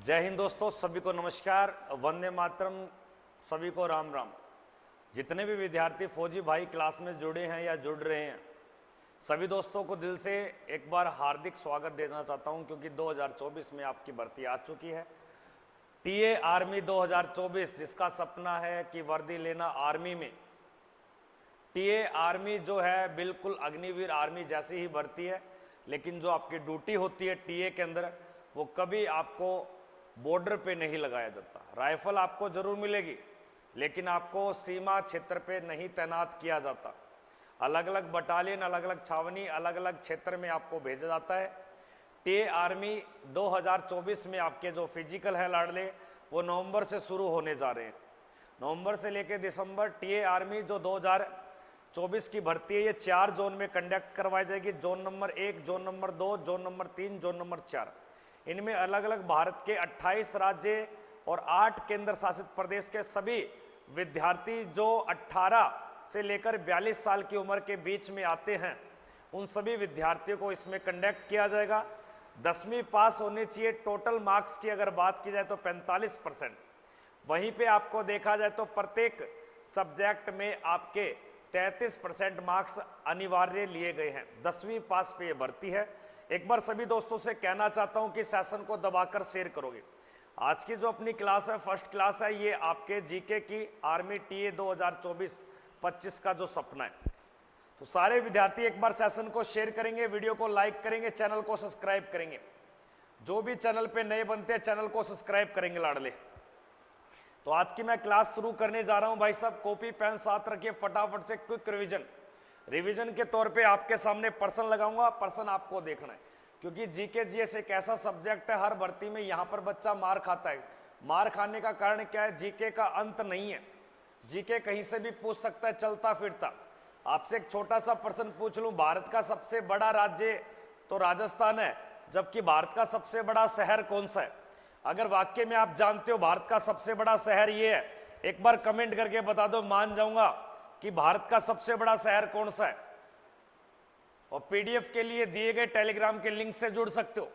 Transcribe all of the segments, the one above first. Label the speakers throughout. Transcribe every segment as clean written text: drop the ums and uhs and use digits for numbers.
Speaker 1: जय हिंद दोस्तों, सभी को नमस्कार, वंदे मातरम, सभी को राम राम। जितने भी विद्यार्थी फौजी भाई क्लास में जुड़े हैं या जुड़ रहे हैं, सभी दोस्तों को दिल से एक बार हार्दिक स्वागत देना चाहता हूं, क्योंकि 2024 में आपकी भर्ती आ चुकी है। टीए आर्मी 2024, जिसका सपना है कि वर्दी लेना आर्मी में। टीए आर्मी जो है बिल्कुल अग्निवीर आर्मी जैसी ही भर्ती है, लेकिन जो आपकी ड्यूटी होती है टीए के अंदर, वो कभी आपको बॉर्डर पे नहीं लगाया जाता। राइफल आपको जरूर मिलेगी, लेकिन आपको सीमा क्षेत्र पे नहीं तैनात किया जाता। अलग अलग बटालियन, अलग अलग छावनी, अलग अलग क्षेत्र में आपको भेजा जाता है। टीए आर्मी 2024 में आपके जो फिजिकल है लाडले, वो नवंबर से शुरू होने जा रहे हैं। नवंबर से लेकर दिसंबर टीए आर्मी जो 2024 की भर्ती है, ये 4 जोन में कंडक्ट करवाई जाएगी। Zone number 1, zone number 2, zone number 3, zone number 4। इनमें अलग अलग भारत के 28 राज्य और 8 केंद्र शासित प्रदेश के सभी विद्यार्थी जो 18 से लेकर 42 साल की उम्र के बीच में आते हैं, उन सभी विद्यार्थियों को इसमें कंडक्ट किया जाएगा। 10वीं पास होनी चाहिए। टोटल मार्क्स की अगर बात की जाए तो 45%। वहीं पे आपको देखा जाए तो प्रत्येक सब्जेक्ट में आपके 33% मार्क्स अनिवार्य लिए गए हैं। 10वीं पास पे ये भर्ती है। एक बार सभी दोस्तों से कहना चाहता हूं कि सेशन को दबाकर शेयर करोगे। आज की जो अपनी क्लास है, फर्स्ट क्लास है, ये आपके जीके की आर्मी टीए 2024-25 का जो सपना है। तो सारे विद्यार्थी एक बार सेशन को शेयर करेंगे, वीडियो को लाइक करेंगे, चैनल को सब्सक्राइब करेंगे। जो भी चैनल पे नए बनते हैं, चैनल को सब्सक्राइब करेंगे लाडले। तो आज की मैं क्लास शुरू करने जा रहा हूं। भाई साहब, कॉपी पेन साथ रखिए, फटाफट से क्विक रिवीजन के तौर पे आपके सामने प्रश्न लगाऊंगा। प्रश्न आपको देखना है, क्योंकि जीके जीएस एक ऐसा सब्जेक्ट है, हर भर्ती में यहां पर बच्चा मार खाता है। मार खाने का कारण क्या है? जीके का अंत नहीं है। जीके कहीं से भी पूछ सकता है, चलता फिरता। आपसे एक छोटा सा प्रश्न पूछ लूं, भारत का सबसे बड़ा राज्य तो राजस्थान है, जबकि भारत का सबसे बड़ा शहर कौन सा है? अगर वाक्य में आप जानते हो भारत का सबसे बड़ा शहर ये है, एक बार कमेंट करके बता दो, मान जाऊंगा कि भारत का सबसे बड़ा शहर कौन सा है। और पीडीएफ के लिए दिए गए टेलीग्राम के लिंक से जुड़ सकते हो।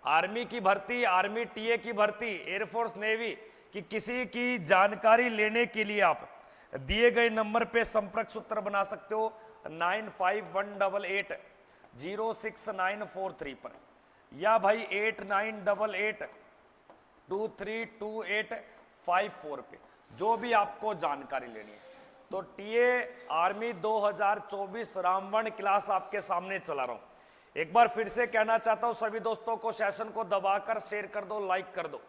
Speaker 1: आर्मी की भर्ती, आर्मी टीए की भर्ती, एयरफोर्स नेवी की किसी की जानकारी लेने के लिए आप दिए गए नंबर पे संपर्क सूत्र बना सकते हो 9518806943 पर, या भाई 8988232854 पे, जो भी आपको जानकारी लेनी है। तो टीए आर्मी 2024 रामबन क्लास आपके सामने चला रहा हूं। एक बार फिर से कहना चाहता हूं सभी दोस्तों को, सेशन को दबाकर शेयर कर दो, लाइक कर दो,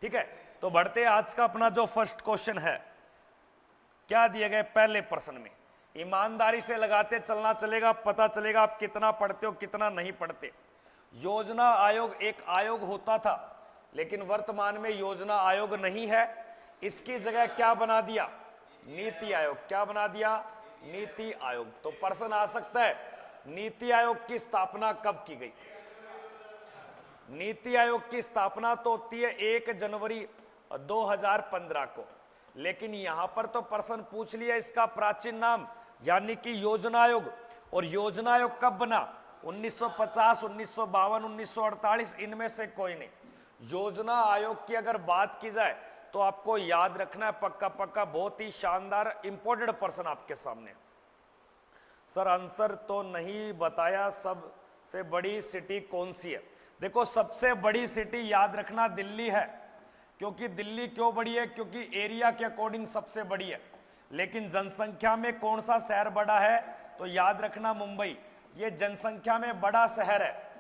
Speaker 1: ठीक है। तो बढ़ते आज का अपना जो फर्स्ट क्वेश्चन है, क्या दिए गए पहले प्रश्न में। ईमानदारी से लगाते चलना चलेगा, पता चलेगा आप कितना पढ़ते हो कितना नहीं पढ़ते। योजना आयोग एक आयोग होता था, लेकिन वर्तमान में योजना आयोग नहीं है। इसकी जगह क्या बना दिया? नीति आयोग। क्या बना दिया? नीति आयोग। तो प्रश्न आ सकता है, नीति आयोग की स्थापना कब की गई? नीति आयोग की स्थापना तो होती है 1 जनवरी 2015 को, लेकिन यहां पर तो प्रश्न पूछ लिया इसका प्राचीन नाम, यानी कि योजना आयोग। और योजना आयोग कब बना? 1950, 1952, 1948, इनमें से कोई नहीं। योजना आयोग की अगर बात की जाए तो आपको याद रखना है पक्का पक्का, बहुत ही शानदार इंपॉर्टेंट प्रश्न आपके सामने। सर आंसर तो नहीं बताया, सबसे बड़ी सिटी कौन सी है? देखो, सबसे बड़ी सिटी याद रखना दिल्ली है। क्योंकि दिल्ली क्यों बड़ी है? क्योंकि एरिया के अकॉर्डिंग सबसे बड़ी है। लेकिन जनसंख्या में कौन सा शहर बड़ा है? तो याद रखना मुंबई। ये जनसंख्या में बड़ा शहर है।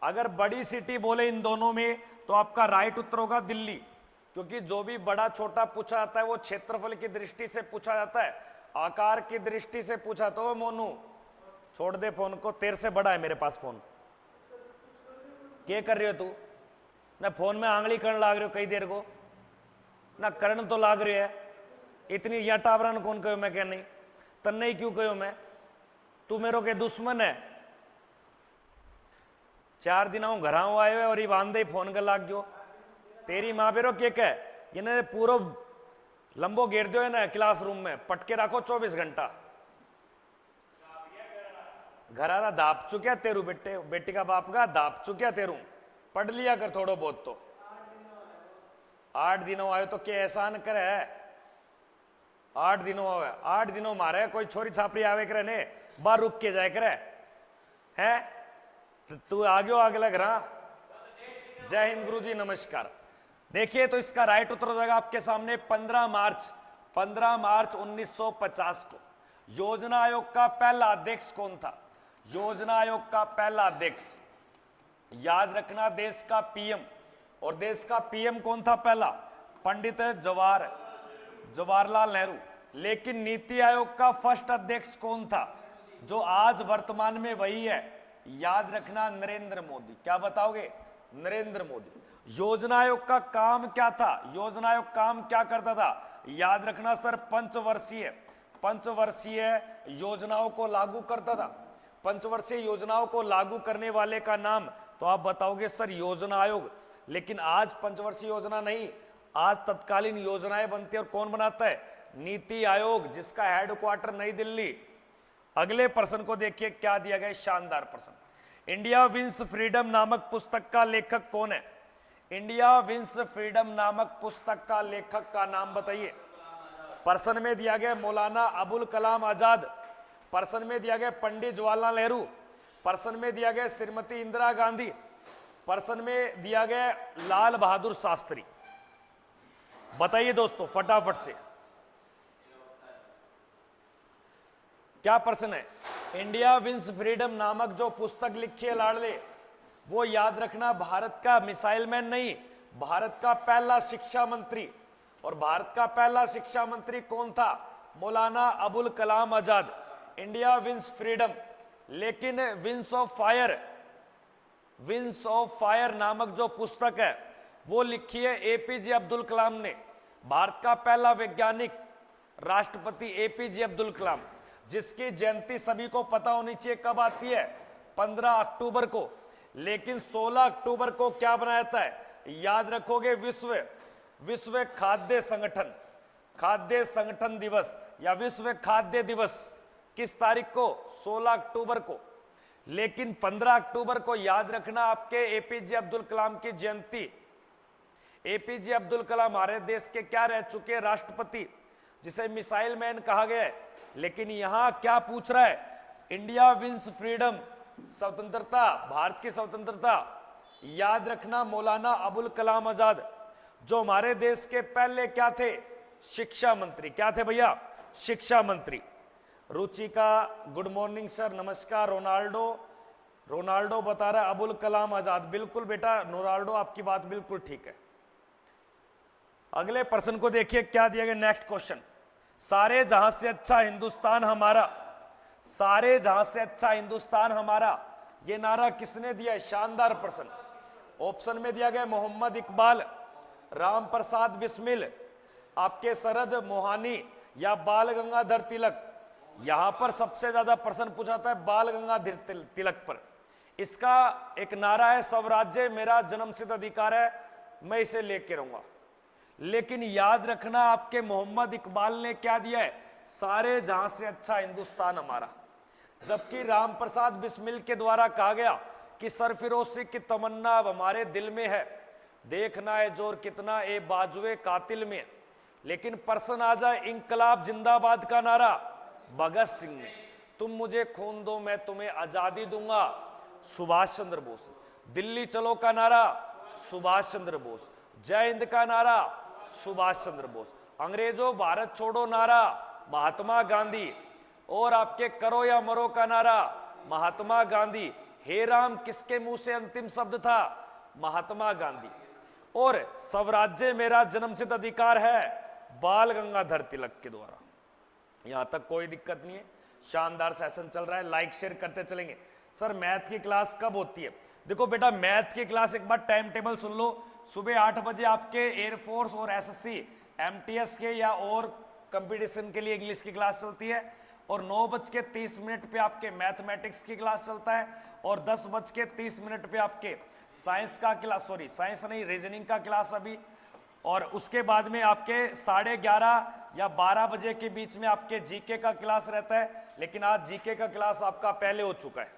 Speaker 1: अगर बड़ी सिटी बोले इन दोनों में, तो आपका राइट उत्तर होगा दिल्ली। क्योंकि जो भी बड़ा छोटा पूछा जाता है वो क्षेत्रफल की दृष्टि से पूछा जाता है, आकार की दृष्टि से पूछा। तो मोनू छोड़ दे फोन को, तेरे से बड़ा है मेरे पास फोन। क्या कर रहे हो तू? ना फोन में आंगली करने लाग रहे हो कई देर को, ना करण तो लाग रही है इतनी। या टावरन कौन कहो मैं? क्या नहीं तन नहीं क्यों कहो मैं? तू मेरे के दुश्मन है। 4 दिन घर आए हुए और ये बांधे ही फोन कर लाग गयो। तेरी माँ बेरो के कह, इन्हें पूरा लंबो घेर दो है ना क्लासरूम में, पटके रखो 24 घंटा। घरारा दाप चुक्या तेरू, बेटे बेटी का बाप का दाप चुक्या तेरू। पढ़ लिया कर थोड़ा बहुत तो। 8 दिनों आयो तो क्या एहसान करे? 8 दिनों आवे, 8 दिनों मारे कोई छोरी छापरी आवे करे ने बाहर रुक के जाए करे है? तो तू आगे लग रहा। जय हिंद गुरुजी, नमस्कार। देखिए तो इसका राइट उत्तर हो जाएगा आपके सामने 15 मार्च 1950 को। योजना आयोग का पहला अध्यक्ष कौन था? योजना आयोग का पहला अध्यक्ष, याद रखना, देश का पीएम। और देश का पीएम कौन था पहला? पंडित जवाहरलाल नेहरू। लेकिन नीति आयोग का फर्स्ट अध्यक्ष कौन था? जो आज वर्तमान में वही है, याद रखना, नरेंद्र मोदी। क्या बताओगे? नरेंद्र मोदी। योजना आयोग का काम क्या था? योजना आयोग काम क्या करता था? याद रखना सर, पंचवर्षीय योजनाओं को लागू करता था। पंचवर्षीय योजनाओं को लागू करने वाले का नाम तो आप बताओगे सर योजना आयोग। लेकिन आज पंचवर्षीय योजना नहीं, आज तत्कालीन योजनाएं बनती है। और कौन बनाता है? नीति आयोग, जिसका हेडक्वार्टर नई दिल्ली। अगले प्रश्न को देखिए क्या दिया गया, शानदार प्रश्न। इंडिया विंस फ्रीडम नामक पुस्तक का लेखक कौन है? इंडिया विंस फ्रीडम नामक पुस्तक का लेखक का नाम बताइए। प्रश्न में दिया गया मौलाना अबुल कलाम आजाद, प्रश्न में दिया गया पंडित जवाहरलाल नेहरू, प्रश्न में दिया गया श्रीमती इंदिरा गांधी, प्रश्न में दिया गया लाल बहादुर शास्त्री। बताइए दोस्तों फटाफट से क्या प्रश्न है? इंडिया विंस फ्रीडम नामक जो पुस्तक लिखी है लाडले, वो याद रखना भारत का मिसाइल मैन नहीं, भारत का पहला शिक्षा मंत्री। और भारत का पहला शिक्षा मंत्री कौन था? Maulana Abul Kalam Azad. India wins freedom. लेकिन विंस ऑफ फायर नामक जो पुस्तक है वो लिखी है एपीजे अब्दुल कलाम ने। भारत का पहला वैज्ञानिक राष्ट्रपति एपीजे अब्दुल कलाम, जिसकी जयंती सभी को पता होनी चाहिए कब आती है? 15 अक्टूबर को। लेकिन 16 अक्टूबर को क्या बनाया जाता है? याद रखोगे, विश्व खाद्य संगठन दिवस या विश्व खाद्य दिवस। किस तारीख को? 16 अक्टूबर को। लेकिन 15 अक्टूबर को याद रखना आपके एपीजे अब्दुल कलाम की जयंती। एपीजे अब्दुल कलाम हमारे देश के क्या रह चुके? राष्ट्रपति, जिसे मिसाइल मैन कहा गया है। लेकिन यहां क्या पूछ रहा है? इंडिया विंस फ्रीडम, स्वतंत्रता, भारत की स्वतंत्रता। याद रखना मौलाना अबुल कलाम आजाद, जो हमारे देश के पहले क्या थे? शिक्षा मंत्री। क्या थे भैया? शिक्षा मंत्री। रुचिका गुड मॉर्निंग सर, नमस्कार। रोनाल्डो बता रहा है अबुल कलाम आजाद। बिल्कुल बेटा रोनाल्डो, आपकी बात बिल्कुल ठीक है। अगले प्रश्न को देखिए क्या दिया गया, नेक्स्ट क्वेश्चन। सारे जहां से अच्छा हिंदुस्तान हमारा, सारे जहां से अच्छा हिंदुस्तान हमारा, ये नारा किसने दिया है? शानदार प्रश्न। ऑप्शन में दिया गया मोहम्मद इकबाल, राम प्रसाद बिस्मिल, आपके शरद मोहानी या बाल गंगाधर तिलक। यहां पर सबसे ज्यादा प्रश्न पूछा था बाल गंगाधर तिलक पर। इसका एक नारा है, स्वराज्य मेरा जन्मसिद्ध अधिकार है, मैं इसे लेके रहूंगा। लेकिन याद रखना आपके मोहम्मद इकबाल ने क्या दिया है? सारे जहां से अच्छा हिंदुस्तान हमारा। जबकि राम प्रसाद बिस्मिल के द्वारा कहा गया कि सरफिरोशी की तमन्ना अब हमारे दिल में है, देखना है जोर कितना ए बाजुए कातिल में। लेकिन प्रश्न आ जाए इंकलाब जिंदाबाद का नारा भगत सिंह ने, तुम मुझे खून दो मैं तुम्हें आजादी दूंगा, सुभाष चंद्र बोस। दिल्ली चलो का नारा सुभाष चंद्र बोस। जय हिंद का नारा सुभाष चंद्र बोस। अंग्रेजों भारत छोड़ो नारा महात्मा गांधी। और आपके करो या मरो का नारा महात्मा गांधी। हे राम किसके मुंह से अंतिम शब्द था? महात्मा गांधी। और स्वराज्य मेरा जन्मसिद्ध अधिकार है बाल गंगाधर तिलक के द्वारा। यहां तक कोई दिक्कत नहीं है, शानदार सेशन चल रहा है, लाइक शेयर करते चलेंगे। सर मैथ की क्लास कब होती है? देखो बेटा मैथ की क्लास एक बार टाइम टेबल सुन लो। सुबह 8 बजे आपके एयरफोर्स और एसएससी एमटीएस के या और कंपटीशन के लिए इंग्लिश की क्लास चलती है। और 9:30 पे आपके मैथमेटिक्स की क्लास चलता है। और 10:30 पे आपके साइंस का क्लास, सॉरी साइंस नहीं रीजनिंग का क्लास अभी। और उसके बाद में आपके 11:30 या 12 बजे के बीच में आपके जीके का क्लास रहता है। लेकिन आज जीके का क्लास आपका पहले हो चुका है।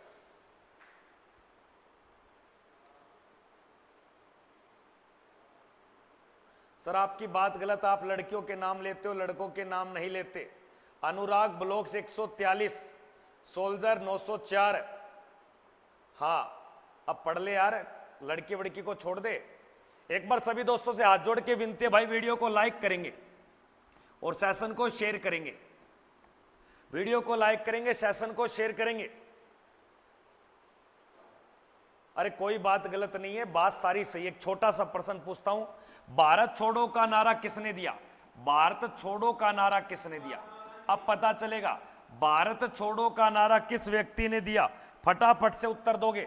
Speaker 1: सर आपकी बात गलत, आप लड़कियों के नाम लेते हो, लड़कों के नाम नहीं लेते। अनुराग ब्लॉक्स 143, सोल्जर 904। हाँ अब पढ़ ले यार, लड़की वड़की को छोड़ दे। एक बार सभी दोस्तों से हाथ जोड़ के विनती है भाई, वीडियो को लाइक करेंगे और सेशन को शेयर करेंगे। वीडियो को लाइक करेंगे, सेशन को शेयर करेंगे। अरे कोई बात गलत नहीं है, बात सारी सही। एक छोटा सा प्रश्न पूछता हूं, भारत छोड़ो का नारा किसने दिया? भारत छोड़ो का नारा किसने दिया? अब पता चलेगा भारत छोड़ो का नारा किस व्यक्ति ने दिया। फटाफट से उत्तर दोगे।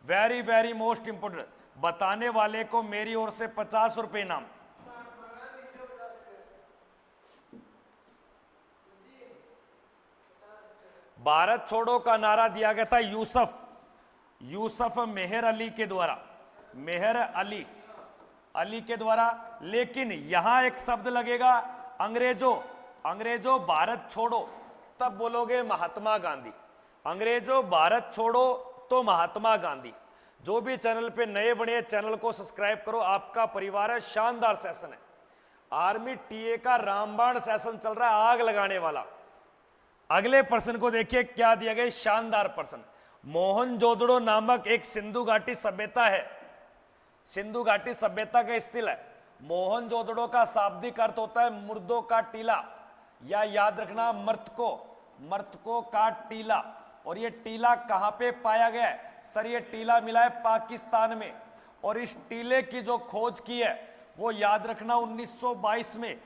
Speaker 1: वेरी वेरी मोस्ट इंपोर्टेंट, बताने वाले को मेरी ओर से 50 रुपए इनाम। भारत छोड़ो का नारा दिया गया था यूसुफ मेहर अली के द्वारा, मेहर अली के द्वारा। लेकिन यहां एक शब्द लगेगा अंग्रेजों भारत छोड़ो, तब बोलोगे महात्मा गांधी। अंग्रेजों भारत छोड़ो तो महात्मा गांधी। जो भी चैनल पे नए बने चैनल को सब्सक्राइब करो, आपका परिवार है। शानदार सेशन है, आर्मी टीए का रामबाण सेशन चल रहा है, आग लगाने वाला। अगले प्रश्न को देखिए क्या दिया गया, शानदार प्रश्न। मोहनजोदड़ो नामक एक सिंधु घाटी सभ्यता है, सिंधु घाटी सभ्यता का स्थल है। मोहनजोदड़ो का शाब्दिक अर्थ होता है मुर्दों का टीला, या याद रखना मर्तकों का टीला। और ये टीला कहां पे पाया गया है? सर ये टीला मिला है पाकिस्तान में। और इस टीले की जो खोज की है वो याद रखना 1922 में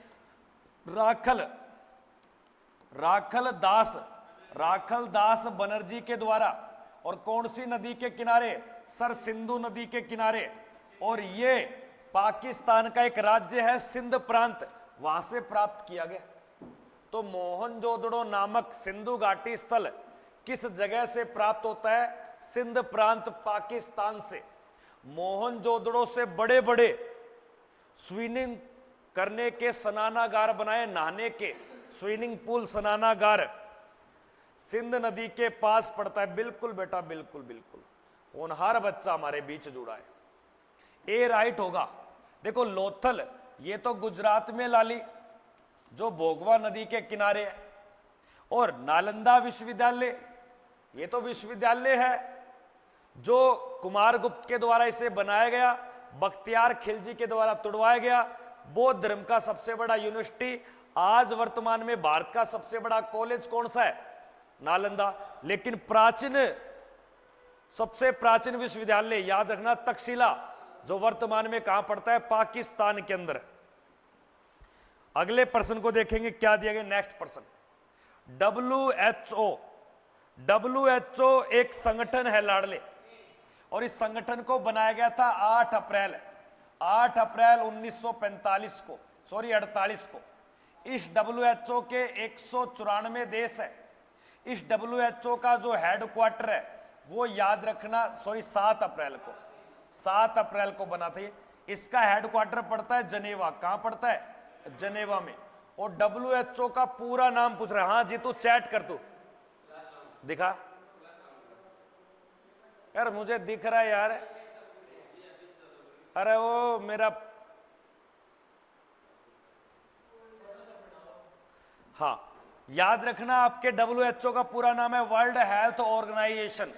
Speaker 1: राखल दास बनर्जी के द्वारा। और कौन सी नदी के किनारे? सर सिंधु नदी के किनारे। और ये पाकिस्तान का एक राज्य है सिंध प्रांत, वहां से प्राप्त किया गया। तो मोहनजोदड़ो नामक सिंधु घाटी स्थल किस जगह से प्राप्त होता है? सिंध प्रांत पाकिस्तान से। मोहनजोदड़ो से बड़े बड़े स्विमिंग करने के स्नानागार बनाए, नहाने के स्विमिंग पूल स्नानागार सिंध नदी के पास पड़ता है। बिल्कुल बेटा बिल्कुल बिल्कुल, होनहार बच्चा हमारे बीच जुड़ा है। ए राइट होगा। देखो लोथल ये तो गुजरात में लाली, जो भोगवा नदी के किनारे है। और नालंदा विश्वविद्यालय ये तो विश्वविद्यालय है जो कुमारगुप्त के द्वारा इसे बनाया गया, बख्तियार खिलजी के द्वारा तुड़वाया गया। बौद्ध धर्म का सबसे बड़ा यूनिवर्सिटी, आज वर्तमान में भारत का सबसे बड़ा कॉलेज कौन सा है? नालंदा। लेकिन सबसे प्राचीन विश्वविद्यालय याद रखना तक्षशिला, जो वर्तमान में कहां पड़ता है? पाकिस्तान के अंदर। अगले प्रश्न को देखेंगे क्या दिया गया। नेक्स्ट प्रश्न, WHO एक संगठन है लाडले, और इस संगठन को बनाया गया था 8 अप्रैल 1945 को, सॉरी 48 को। इस WHO के 194 देश है। इस WHO का जो हेडक्वार्टर है वो याद रखना, सॉरी 7 अप्रैल को बना था। इसका हेडक्वार्टर पड़ता है जनेवा। कहां पड़ता है? जनेवा में। और WHO का पूरा नाम पूछ रहा है। हाँ जी तू चैट कर, तू दिखा यार, मुझे दिख रहा है यार। अरे वो मेरा, हाँ याद रखना आपके WHO का पूरा नाम है वर्ल्ड हेल्थ ऑर्गेनाइजेशन।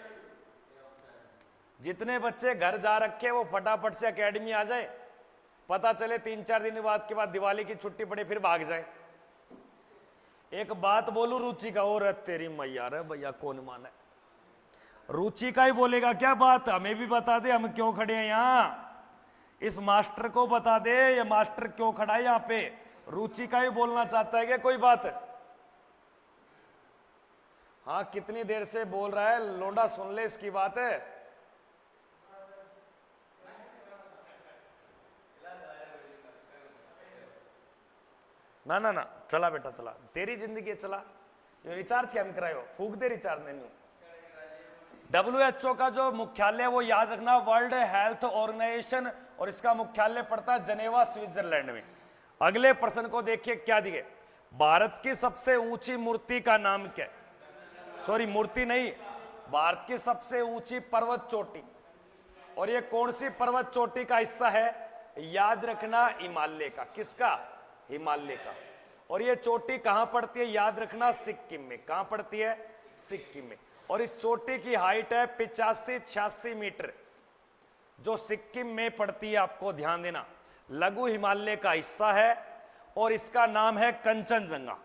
Speaker 1: जितने बच्चे घर जा रखे वो फटाफट से एकेडमी आ जाए, पता चले 3-4 दिन के बाद दिवाली की छुट्टी पड़े फिर भाग जाए। एक बात बोलू रुचि का, और तेरी मैया रे भैया कौन माने, रुचि का ही बोलेगा क्या बात? हमें भी बता दे, हम क्यों खड़े हैं यहाँ। इस मास्टर को बता दे ये मास्टर क्यों खड़ा है यहाँ पे। रुचि का ही बोलना चाहता है क्या कोई बात? हाँ कितनी देर से बोल रहा है लोंडा, सुन ले इसकी बात है। ना ना ना चला बेटा चला, तेरी जिंदगी चला। ये रिचार्ज क्या करायो, फूक दे रिचार्ज नहीं। WHO का जो मुख्यालय वो याद रखना वर्ल्ड हेल्थ ऑर्गेनाइजेशन, और इसका मुख्यालय पड़ता है जनेवा स्विट्जरलैंड में। अगले प्रश्न को देखिए क्या दिए। भारत की सबसे ऊंची मूर्ति का नाम क्या है? सॉरी मूर्ति नहीं, भारत की सबसे ऊंची पर्वत चोटी। और ये कौन सी पर्वत चोटी का हिस्सा है? याद रखना हिमालय का। किसका? हिमालय का। और ये चोटी कहां पड़ती है? याद रखना सिक्किम में। कहां पड़ती है? सिक्किम में। और इस चोटी की हाइट है 85-86 मीटर, जो सिक्किम में पड़ती है। आपको ध्यान देना, लघु हिमालय का हिस्सा है और इसका नाम है कंचनजंगा।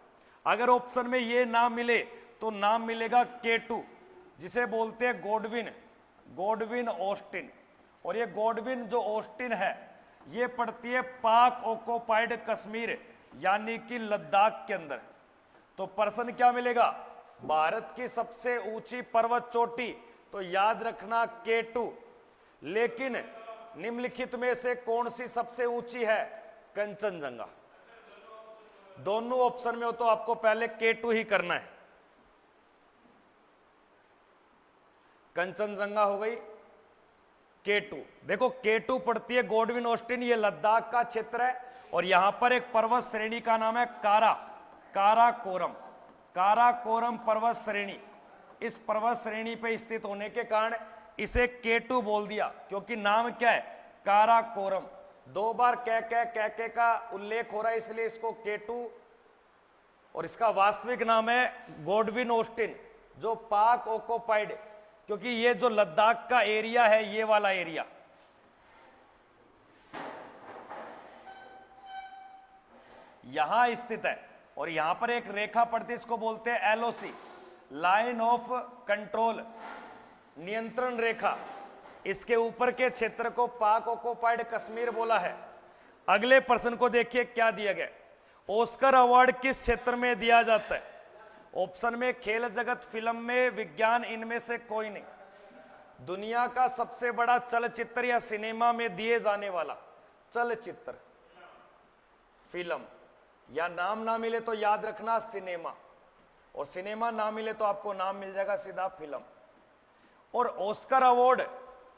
Speaker 1: अगर ऑप्शन में ये नाम मिले तो नाम मिलेगा K2, जिसे बोलते हैं गॉडविन ऑस्टिन। और ये गॉडविन जो ऑस्टिन है ये पड़ती है पाक ऑक्युपाइड कश्मीर यानी कि लद्दाख के अंदर। तो प्रश्न क्या मिलेगा? भारत की सबसे ऊंची पर्वत चोटी, तो याद रखना K2। लेकिन निम्नलिखित में से कौन सी सबसे ऊंची है? कंचनजंगा। दोनों ऑप्शन में हो तो आपको पहले K2 ही करना है। कंचनजंगा हो गई K2। देखो K2 पड़ती है गॉडविन ऑस्टिन, ये लद्दाख का क्षेत्र है। और यहां पर एक पर्वत श्रेणी का नाम है काराकोरम पर्वत श्रेणी। इस पर्वत श्रेणी पे स्थित होने के कारण इसे K2 बोल दिया, क्योंकि नाम क्या है? काराकोरम। दो बार कह का उल्लेख हो रहा है, इसलिए इसको K2। और इसका वास्तविक नाम है गॉडविन ऑस्टिन, जो पाक ऑक्युपाइड, क्योंकि ये जो लद्दाख का एरिया है, ये वाला एरिया, यहां स्थित है। और यहां पर एक रेखा पड़ती है, इसको बोलते हैं LOC, लाइन ऑफ कंट्रोल, नियंत्रण रेखा। इसके ऊपर के क्षेत्र को पाक ऑक्युपाइड कश्मीर बोला है। अगले प्रश्न को देखिए क्या दिया गया। ऑस्कर अवार्ड किस क्षेत्र में दिया जाता है? ऑप्शन में खेल जगत, फिल्म में, विज्ञान, इनमें से कोई नहीं। दुनिया का सबसे बड़ा चलचित्र या सिनेमा में दिए जाने वाला चलचित्र, फिल्म, या नाम ना मिले तो याद रखना सिनेमा, और सिनेमा ना मिले तो आपको नाम मिल जाएगा सीधा फिल्म। और ऑस्कर अवार्ड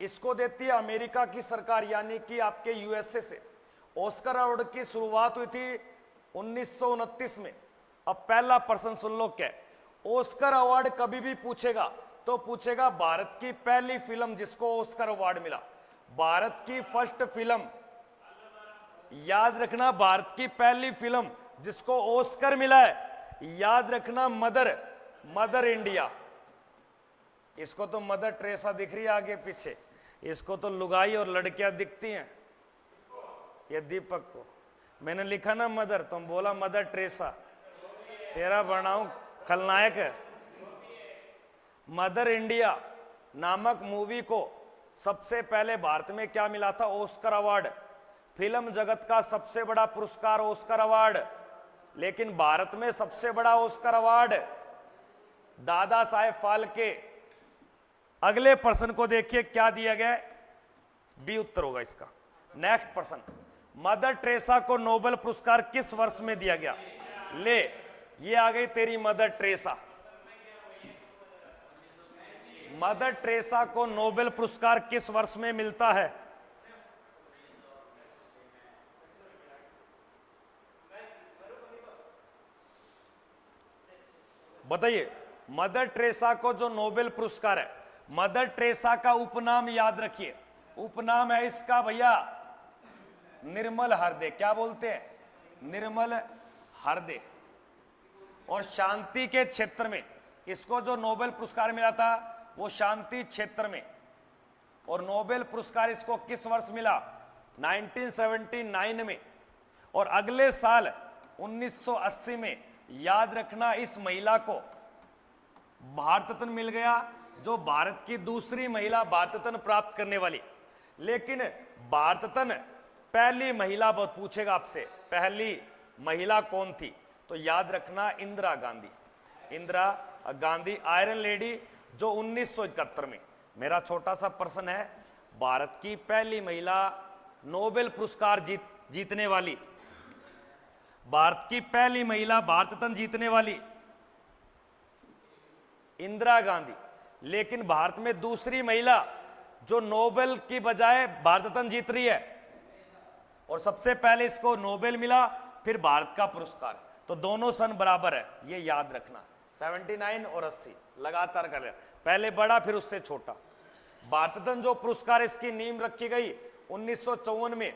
Speaker 1: इसको देती है अमेरिका की सरकार, यानी कि आपके USA से। ऑस्कर अवार्ड की शुरुआत हुई थी 1929 में। अब पहला प्रश्न सुन लो क्या है। ऑस्कर अवार्ड कभी भी पूछेगा तो पूछेगा भारत की पहली फिल्म जिसको ऑस्कर अवार्ड मिला, भारत की फर्स्ट फिल्म। याद रखना, भारत की पहली फिल्म जिसको ऑस्कर मिला है, याद रखना मदर इंडिया। इसको तो मदर टेरेसा दिख रही है आगे पीछे, इसको तो लुगाई और लड़कियां दिखती हैं। ये दीपक को मैंने लिखा ना मदर, तुम बोला मदर टेरेसा, तेरा बनाऊं खलनायक। मदर इंडिया नामक मूवी को सबसे पहले भारत में क्या मिला था? Oscar award. फिल्म जगत का सबसे बड़ा पुरस्कार ऑस्कर अवार्ड, लेकिन भारत में सबसे बड़ा ऑस्कर अवार्ड दादा साहेब फाल्के। अगले प्रश्न को देखिए क्या दिया गया, बी उत्तर होगा इसका। नेक्स्ट प्रश्न, मदर टेरेसा को नोबेल पुरस्कार किस वर्ष में दिया गया? ले, ये आ गई तेरी मदर टेरेसा। मदर टेरेसा को नोबेल पुरस्कार किस वर्ष में मिलता है? बताइए। मदर टेरेसा को जो नोबेल पुरस्कार है, मदर टेरेसा का उपनाम याद रखिए। उपनाम है इसका भैया निर्मल हृदय। क्या बोलते हैं? निर्मल हृदय। और शांति के क्षेत्र में इसको जो नोबेल पुरस्कार मिला था वो शांति क्षेत्र में। और नोबेल पुरस्कार इसको किस वर्ष मिला? 1979 में। और अगले साल 1980 में, याद रखना, इस महिला को भारत रत्न मिल गया, जो भारत की दूसरी महिला भारत रत्न प्राप्त करने वाली। लेकिन भारत रत्न पहली महिला, बहुत पूछेगा आपसे, पहली महिला कौन थी? तो याद रखना इंदिरा गांधी, आयरन लेडी, जो 1971 में। मेरा छोटा सा प्रश्न है, भारत की पहली महिला नोबेल पुरस्कार जीतने वाली, भारत की पहली महिला भारत रत्न जीतने वाली इंदिरा गांधी। लेकिन भारत में दूसरी महिला जो नोबेल की बजाय भारत रत्न जीत रही है, और सबसे पहले इसको नोबेल मिला, फिर भारत का पुरस्कार। तो दोनों सन बराबर है, ये याद रखना। 79 और 80 लगातार कर रहे, पहले बड़ा फिर उससे छोटा। भारत रत्न जो पुरस्कार इसकी नींव रखी गई 1954 में,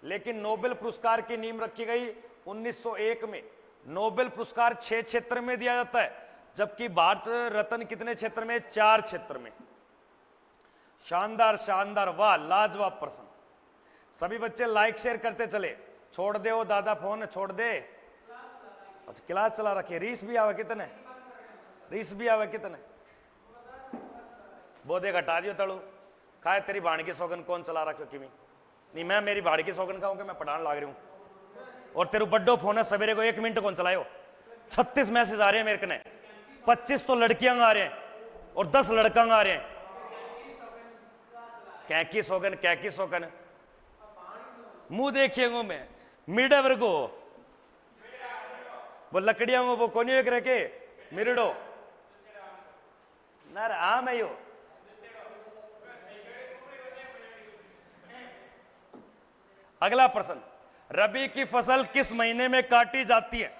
Speaker 1: लेकिन नोबेल पुरस्कार की नींव रखी गई 1901 में। नोबेल पुरस्कार 6 क्षेत्र में दिया जाता है, जबकि भारत रत्न कितने क्षेत्र में? 4 क्षेत्र में। शानदार शानदार, वाह, लाजवाब प्रश्न। सभी बच्चे लाइक शेयर करते चले। छोड़ दे वो दादा फोन, छोड़ दे। अच्छा, क्लास चला रखी है। रीस भी आवे कितने? रीस भी आवे कितने? बोधे घटा दियो तड़ू। खाए तेरी भाड़ की सौगन कौन चला रखो किमी? नहीं, मैं मेरी भाड़ की सौगन खाऊंगा, मैं पढ़ाने लाग रही हूँ। और तेरू बड्डो फोन है, सवेरे को 1 मिनट कौन चलायो? 36 मैसेज आ रहे हैं मेरे कने। 25 तो लड़कियां आ रहे हैं और 10 लड़का आ रहे हैं। कैकी सौगन, कैकी सौगन, मुंह देखिए मैं मीडा वर्गो वो लकड़ियां वो कोनी एक रखे मिरडो नार आम है यो। अगला प्रश्न, रबी की फसल किस महीने में काटी जाती है?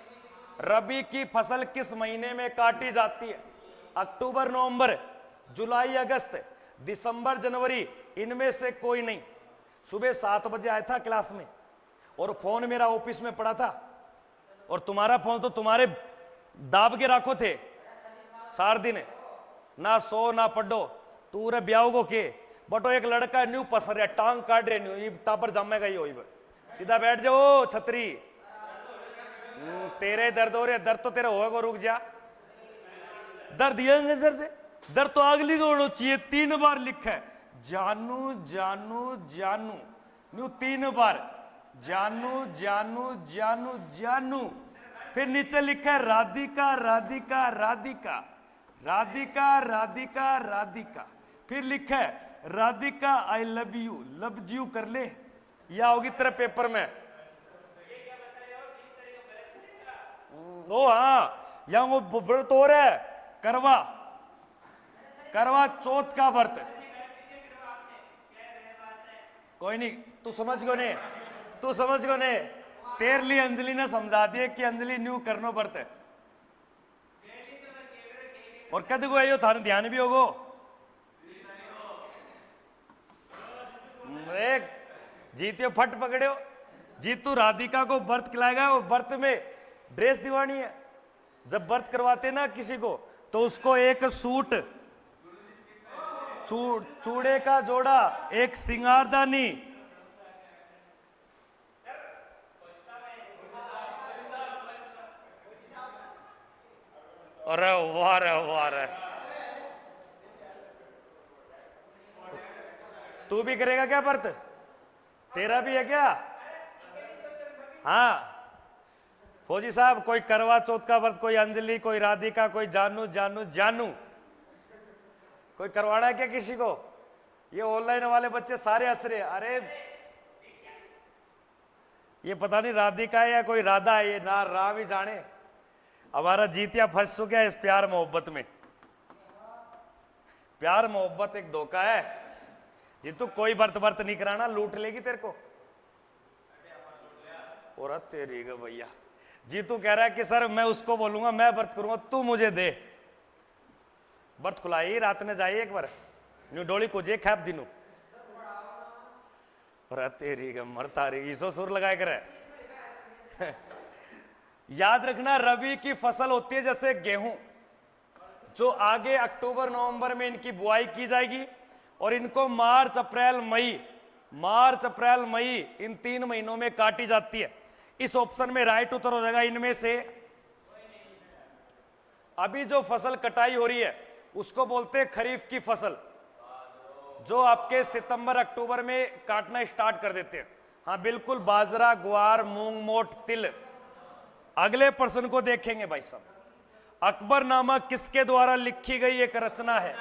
Speaker 1: रबी की फसल किस महीने में काटी जाती है? अक्टूबर, नवंबर, जुलाई, अगस्त, दिसंबर, जनवरी, इनमें से कोई नहीं। सुबह 7 बजे आया था क्लास में और फोन मेरा ऑफिस में पड़ा था, और तुम्हारा फोन तो तुम्हारे दाब के रखो थे सार दिन, ना सो ना पढ़ो। तू रे ब्याह को के बटो एक लड़का न्यू पसर रहा, टांग काट रहे न्यू, ये टापर जमेगा ही हो। सीधा बैठ जाओ छतरी। तेरे दर्द हो रहे, दर्द तो तेरा होगा, रुक जा। दर्द ये दर्द, दर्द तो अगली को होना चाहिए। 3 बार लिखा है, जानू जानू जानू, न्यू 3 बार, जानू जानू जानू जानू। फिर नीचे लिखा है राधिका राधिका राधिका राधिका राधिका राधिका। फिर लिखा है Radhika I love you, love you कर ले, या होगी तेरे पेपर में। ओ हाँ, या वो व्रत हो रहा है करवा, करवा चौथ का व्रत। कोई नहीं, तू समझ गो ने, तू समझ गो ने। तेरे लिए अंजलि ने समझा दिए कि अंजलि न्यू करनो व्रत है। और कद को आयो थाने ध्यान भी होगो। एक जीतियो फट पकड़ो, जीतू राधिका को व्रत खिलाएगा। और व्रत में ड्रेस दिवानी है। जब व्रत करवाते ना किसी को, तो उसको एक सूट, चूड़े का जोड़ा, एक सिंगारदानी, अरे वाह रे वाह रे। तू भी करेगा क्या व्रत? तेरा भी है क्या? हाँ फौजी साहब, कोई करवा चौथ का व्रत, कोई अंजलि, कोई राधिका, कोई जानू जानू जानू, कोई करवाना है क्या किसी को? ये ऑनलाइन वाले बच्चे सारे हंस रहे। अरे ये पता नहीं राधिका है या कोई राधा है, ये ना राम ही जाने। हमारा जीतिया फंस चुका है इस प्यार मोहब्बत में। प्यार मोहब्बत एक धोखा है। जीतू कोई व्रत व्रत नहीं कराना, लूट लेगी तेरे को। और तेरी ग भैया, जीतू कह रहा है कि सर मैं उसको बोलूंगा, मैं व्रत करूंगा, तू मुझे दे। व्रत खुलाई रात ने जाइए एक बार, न्यू डोली को जे खैप दिनू। और तेरी ग मरता रही, ईसो सुर लगाए करे। याद रखना, रबी की फसल होती है जैसे गेहूं, जो आगे अक्टूबर नवंबर में इनकी बुआई की जाएगी, और इनको मार्च अप्रैल मई, मार्च अप्रैल मई इन 3 महीनों में काटी जाती है। इस ऑप्शन में राइट उत्तर हो जाएगा इनमें से। अभी जो फसल कटाई हो रही है उसको बोलते हैं खरीफ की फसल, जो आपके सितंबर अक्टूबर में काटना स्टार्ट कर देते हैं। हाँ बिल्कुल, बाजरा, ग्वार, मूंग, मोठ, तिल। अगले प्रश्न को देखेंगे भाई साहब। अकबरनामा किसके द्वारा लिखी गई एक रचना है?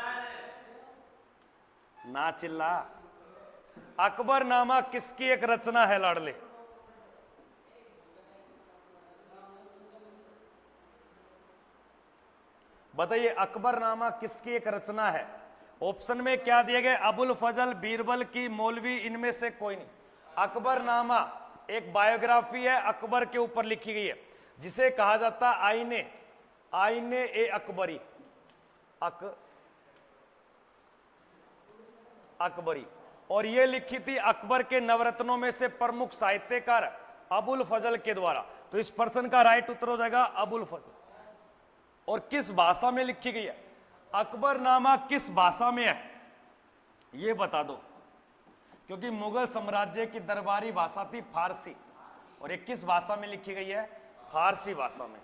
Speaker 1: ना चिल्ला। अकबरनामा किसकी एक रचना है लाडले? बताइए, अकबरनामा किसकी एक रचना है? ऑप्शन में क्या दिए गए? अबुल फजल, बीरबल की, मौलवी, इनमें से कोई नहीं। अकबरनामा एक बायोग्राफी है, अकबर के ऊपर लिखी गई है, जिसे कहा जाता आईने, आईने ए अकबरी, अकबरी। और ये लिखी थी अकबर के नवरत्नों में से प्रमुख साहित्यकार अबुल फजल के द्वारा। तो इस प्रश्न का राइट उत्तर हो जाएगा अबुल फजल। और किस भाषा में लिखी गई है? अकबरनामा किस भाषा में है ये बता दो, क्योंकि मुगल साम्राज्य की दरबारी भाषा थी फारसी, और ये किस भाषा में लिखी गई है? फारसी भाषा में।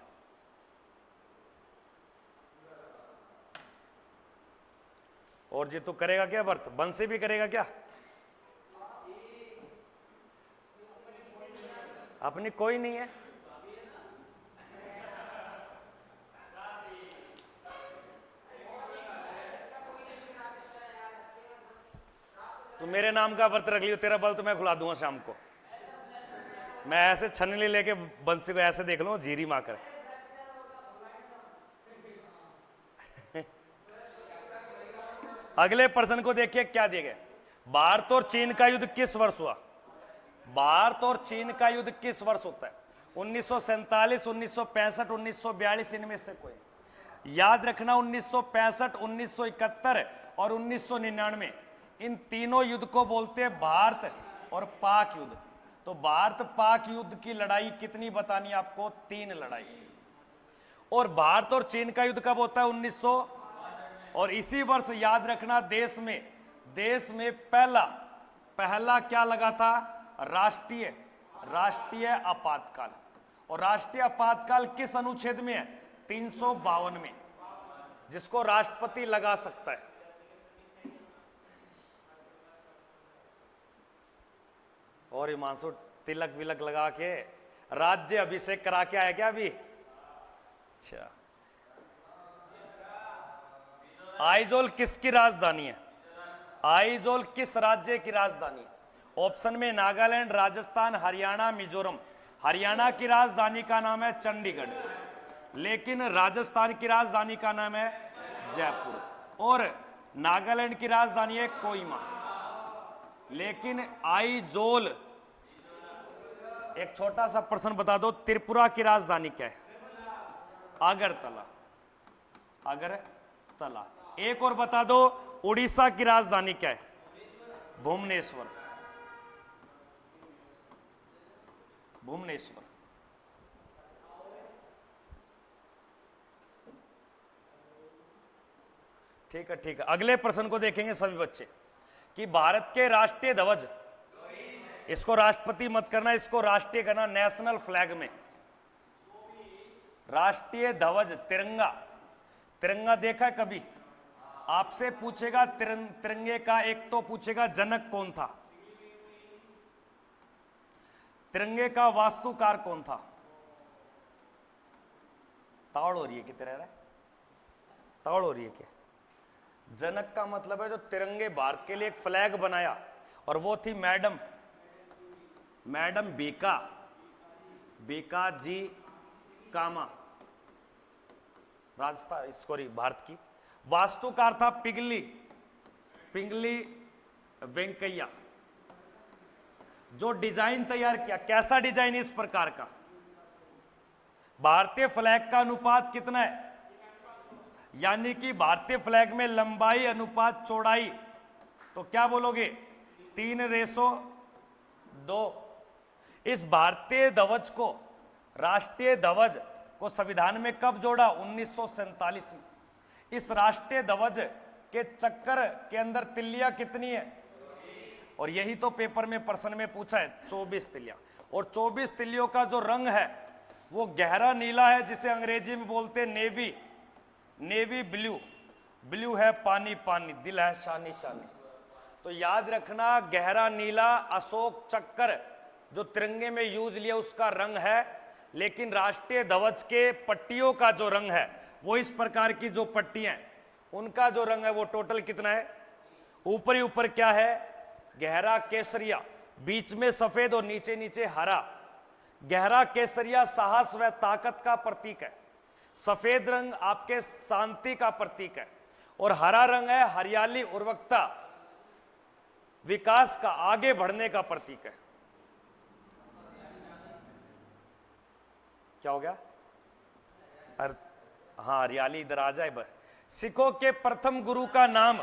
Speaker 1: और जी तू करेगा क्या व्रत? बंसी भी करेगा क्या? अपनी कोई नहीं है। तू मेरे नाम का व्रत रख लियो, तेरा बल तो मैं खुला दूंगा शाम को। मैं ऐसे छनली लेके बंसी को ऐसे देख लूं, झीरी माकर। अगले प्रश्न को देखिए क्या दिए गए। भारत और चीन का युद्ध किस वर्ष हुआ? भारत और चीन का युद्ध किस वर्ष होता है? 1947, 1965, 1942, इनमें से कोई। याद रखना 1965, 1971 और 1999, इन तीनों युद्ध को बोलते हैं भारत और पाक युद्ध। तो भारत पाक युद्ध की लड़ाई कितनी बतानी है आपको? 3 लड़ाई। और भारत और चीन का युद्ध कब होता है? 1900। और इसी वर्ष याद रखना देश में पहला क्या लगा था? राष्ट्रीय आपातकाल। और राष्ट्रीय आपातकाल किस अनुच्छेद में है? 352 में, जिसको राष्ट्रपति लगा सकता है। और हिमांशु तिलक विलक लगा के राज्य अभिषेक करा के आया क्या अभी? अच्छा। आइजोल किसकी राजधानी है? आइजोल किस राज्य की राजधानी है? ऑप्शन में नागालैंड, राजस्थान, हरियाणा, मिजोरम। हरियाणा की राजधानी का नाम है चंडीगढ़, लेकिन राजस्थान की राजधानी का नाम है जयपुर, और नागालैंड की राजधानी है कोहिमा। लेकिन आइजोल, एक छोटा सा प्रश्न बता दो, त्रिपुरा की राजधानी क्या है? अगरतला। एक और बता दो, उड़ीसा की राजधानी क्या है? भुवनेश्वर। ठीक है। अगले प्रश्न को देखेंगे सभी बच्चे कि भारत के राष्ट्रीय ध्वज, इसको राष्ट्रपति मत करना, इसको राष्ट्रीय करना, नेशनल फ्लैग में राष्ट्रीय ध्वज तिरंगा देखा कभी? आपसे पूछेगा तिरंगे का, एक तो पूछेगा जनक कौन था, तिरंगे का वास्तुकार कौन था? तावड़ हो रही है कि तेरा? तावड़ हो रही है क्या? जनक का मतलब है जो तिरंगे भारत के लिए एक फ्लैग बनाया, और वो थी मैडम बीका जी कामा, राजस्थान, सॉरी भारत की। वास्तुकार था पिंगली वेंकैया। जो डिजाइन तैयार किया, कैसा डिजाइन? इस प्रकार का। भारतीय फ्लैग का अनुपात कितना है? यानी कि भारतीय फ्लैग में लंबाई अनुपात चौड़ाई, तो क्या बोलोगे? 3:2। इस भारतीय ध्वज को, राष्ट्रीय ध्वज को संविधान में कब जोड़ा? 1947 में। इस राष्ट्रीय ध्वज के चक्कर के अंदर तिल्लियां कितनी है? और यही तो पेपर में प्रश्न में पूछा है, 24 तिल्लियां। और 24 तिल्लियों का जो रंग है वो गहरा नीला है, जिसे अंग्रेजी में बोलते हैं नेवी ब्लू है पानी, दिल है शानी। तो याद रखना, गहरा नीला अशोक चक्कर जो तिरंगे में यूज लिया उसका रंग है, लेकिन राष्ट्रीय ध्वज के पट्टियों का जो रंग है वो इस प्रकार की जो पट्टियां, उनका जो रंग है वो टोटल कितना है? ऊपर क्या है? गहरा केसरिया, बीच में सफेद और नीचे हरा। गहरा केसरिया साहस व ताकत का प्रतीक है, सफेद रंग आपके शांति का प्रतीक है, और हरा रंग है हरियाली, उर्वरकता, विकास का, आगे बढ़ने का प्रतीक है। क्या हो गया? हाँ, हरियाली इधर आ जाए। सिखों के प्रथम गुरु का नाम,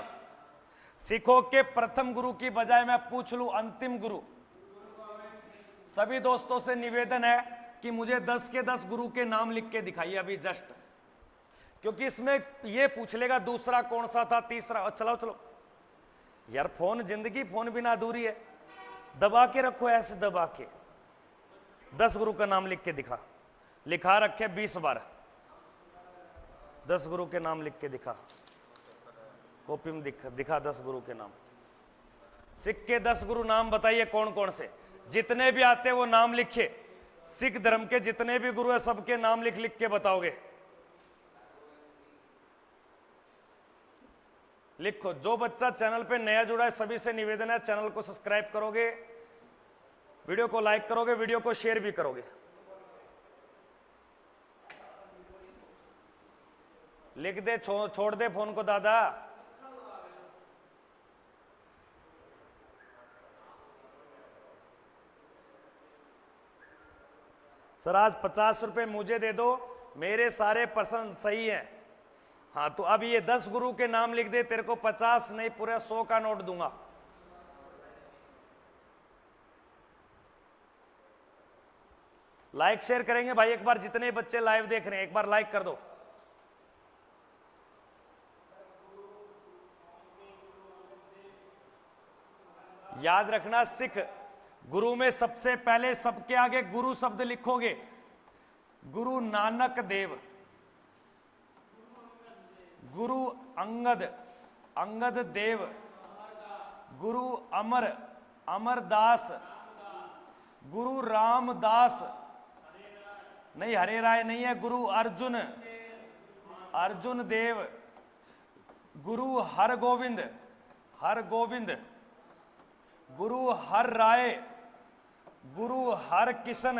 Speaker 1: सिखों के प्रथम गुरु की बजाय मैं पूछ लूं अंतिम गुरु। सभी दोस्तों से निवेदन है कि मुझे 10 के 10 गुरु के नाम लिख के दिखाइए अभी जस्ट, क्योंकि इसमें ये पूछ लेगा दूसरा कौन सा था, तीसरा। और चलो चलो यार, फोन जिंदगी फोन बिना अधूरी है, दबा के रखो ऐसे दबा के। 10 गुरु का नाम लिख के दिखा। लिखा रखे 20 बार। 10 गुरु के नाम लिख के दिखा, कॉपी में दिखा 10 गुरु के नाम। सिख के 10 गुरु नाम बताइए कौन कौन से, जितने भी आते वो नाम लिखे। सिख धर्म के जितने भी गुरु है सबके नाम लिख लिख के बताओगे। लिखो। जो बच्चा चैनल पे नया जुड़ा है सभी से निवेदन है, चैनल को सब्सक्राइब करोगे, वीडियो को लाइक करोगे, वीडियो को शेयर भी करोगे। लिख दे, छोड़ दे फोन को दादा। सर आज 50 रुपए मुझे दे दो, मेरे सारे प्रश्न सही हैं। हाँ तो अब ये 10 गुरु के नाम लिख दे, तेरे को 50 नहीं पूरा 100 का नोट दूंगा। लाइक शेयर करेंगे भाई एक बार, जितने बच्चे लाइव देख रहे हैं एक बार लाइक कर दो। याद रखना, सिख गुरु में सबसे पहले सबके आगे गुरु शब्द लिखोगे। गुरु नानक देव, गुरु अंगद, अंगद देव, गुरु अमर, अमरदास, गुरु रामदास, नहीं हरे राय नहीं है, गुरु अर्जुन, अर्जुन देव, गुरु हर गोविंद, हर गोविंद, गुरु हर राय, गुरु हर किशन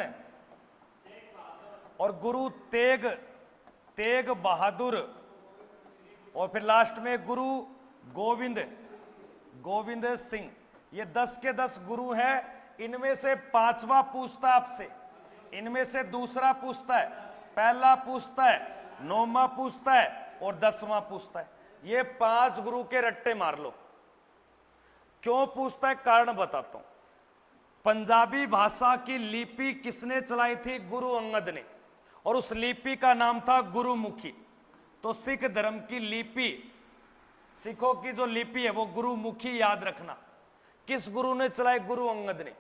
Speaker 1: और गुरु तेग, तेग बहादुर, और फिर लास्ट में गुरु गोविंद, गोविंद सिंह। ये 10 के 10 गुरु हैं। इनमें से 5वां पूछता है आपसे, इनमें से दूसरा पूछता है, पहला पूछता है, 9वां पूछता है और 10वां पूछता है। ये 5 गुरु के रट्टे मार लो। क्यों पूछता है कारण बताता हूं। पंजाबी भाषा की लिपि किसने चलाई थी? गुरु अंगद ने, और उस लिपि का नाम था गुरुमुखी। तो सिख धर्म की लिपि, सिखों की जो लिपि है वो गुरुमुखी याद रखना। किस गुरु ने चलाई? गुरु अंगद ने।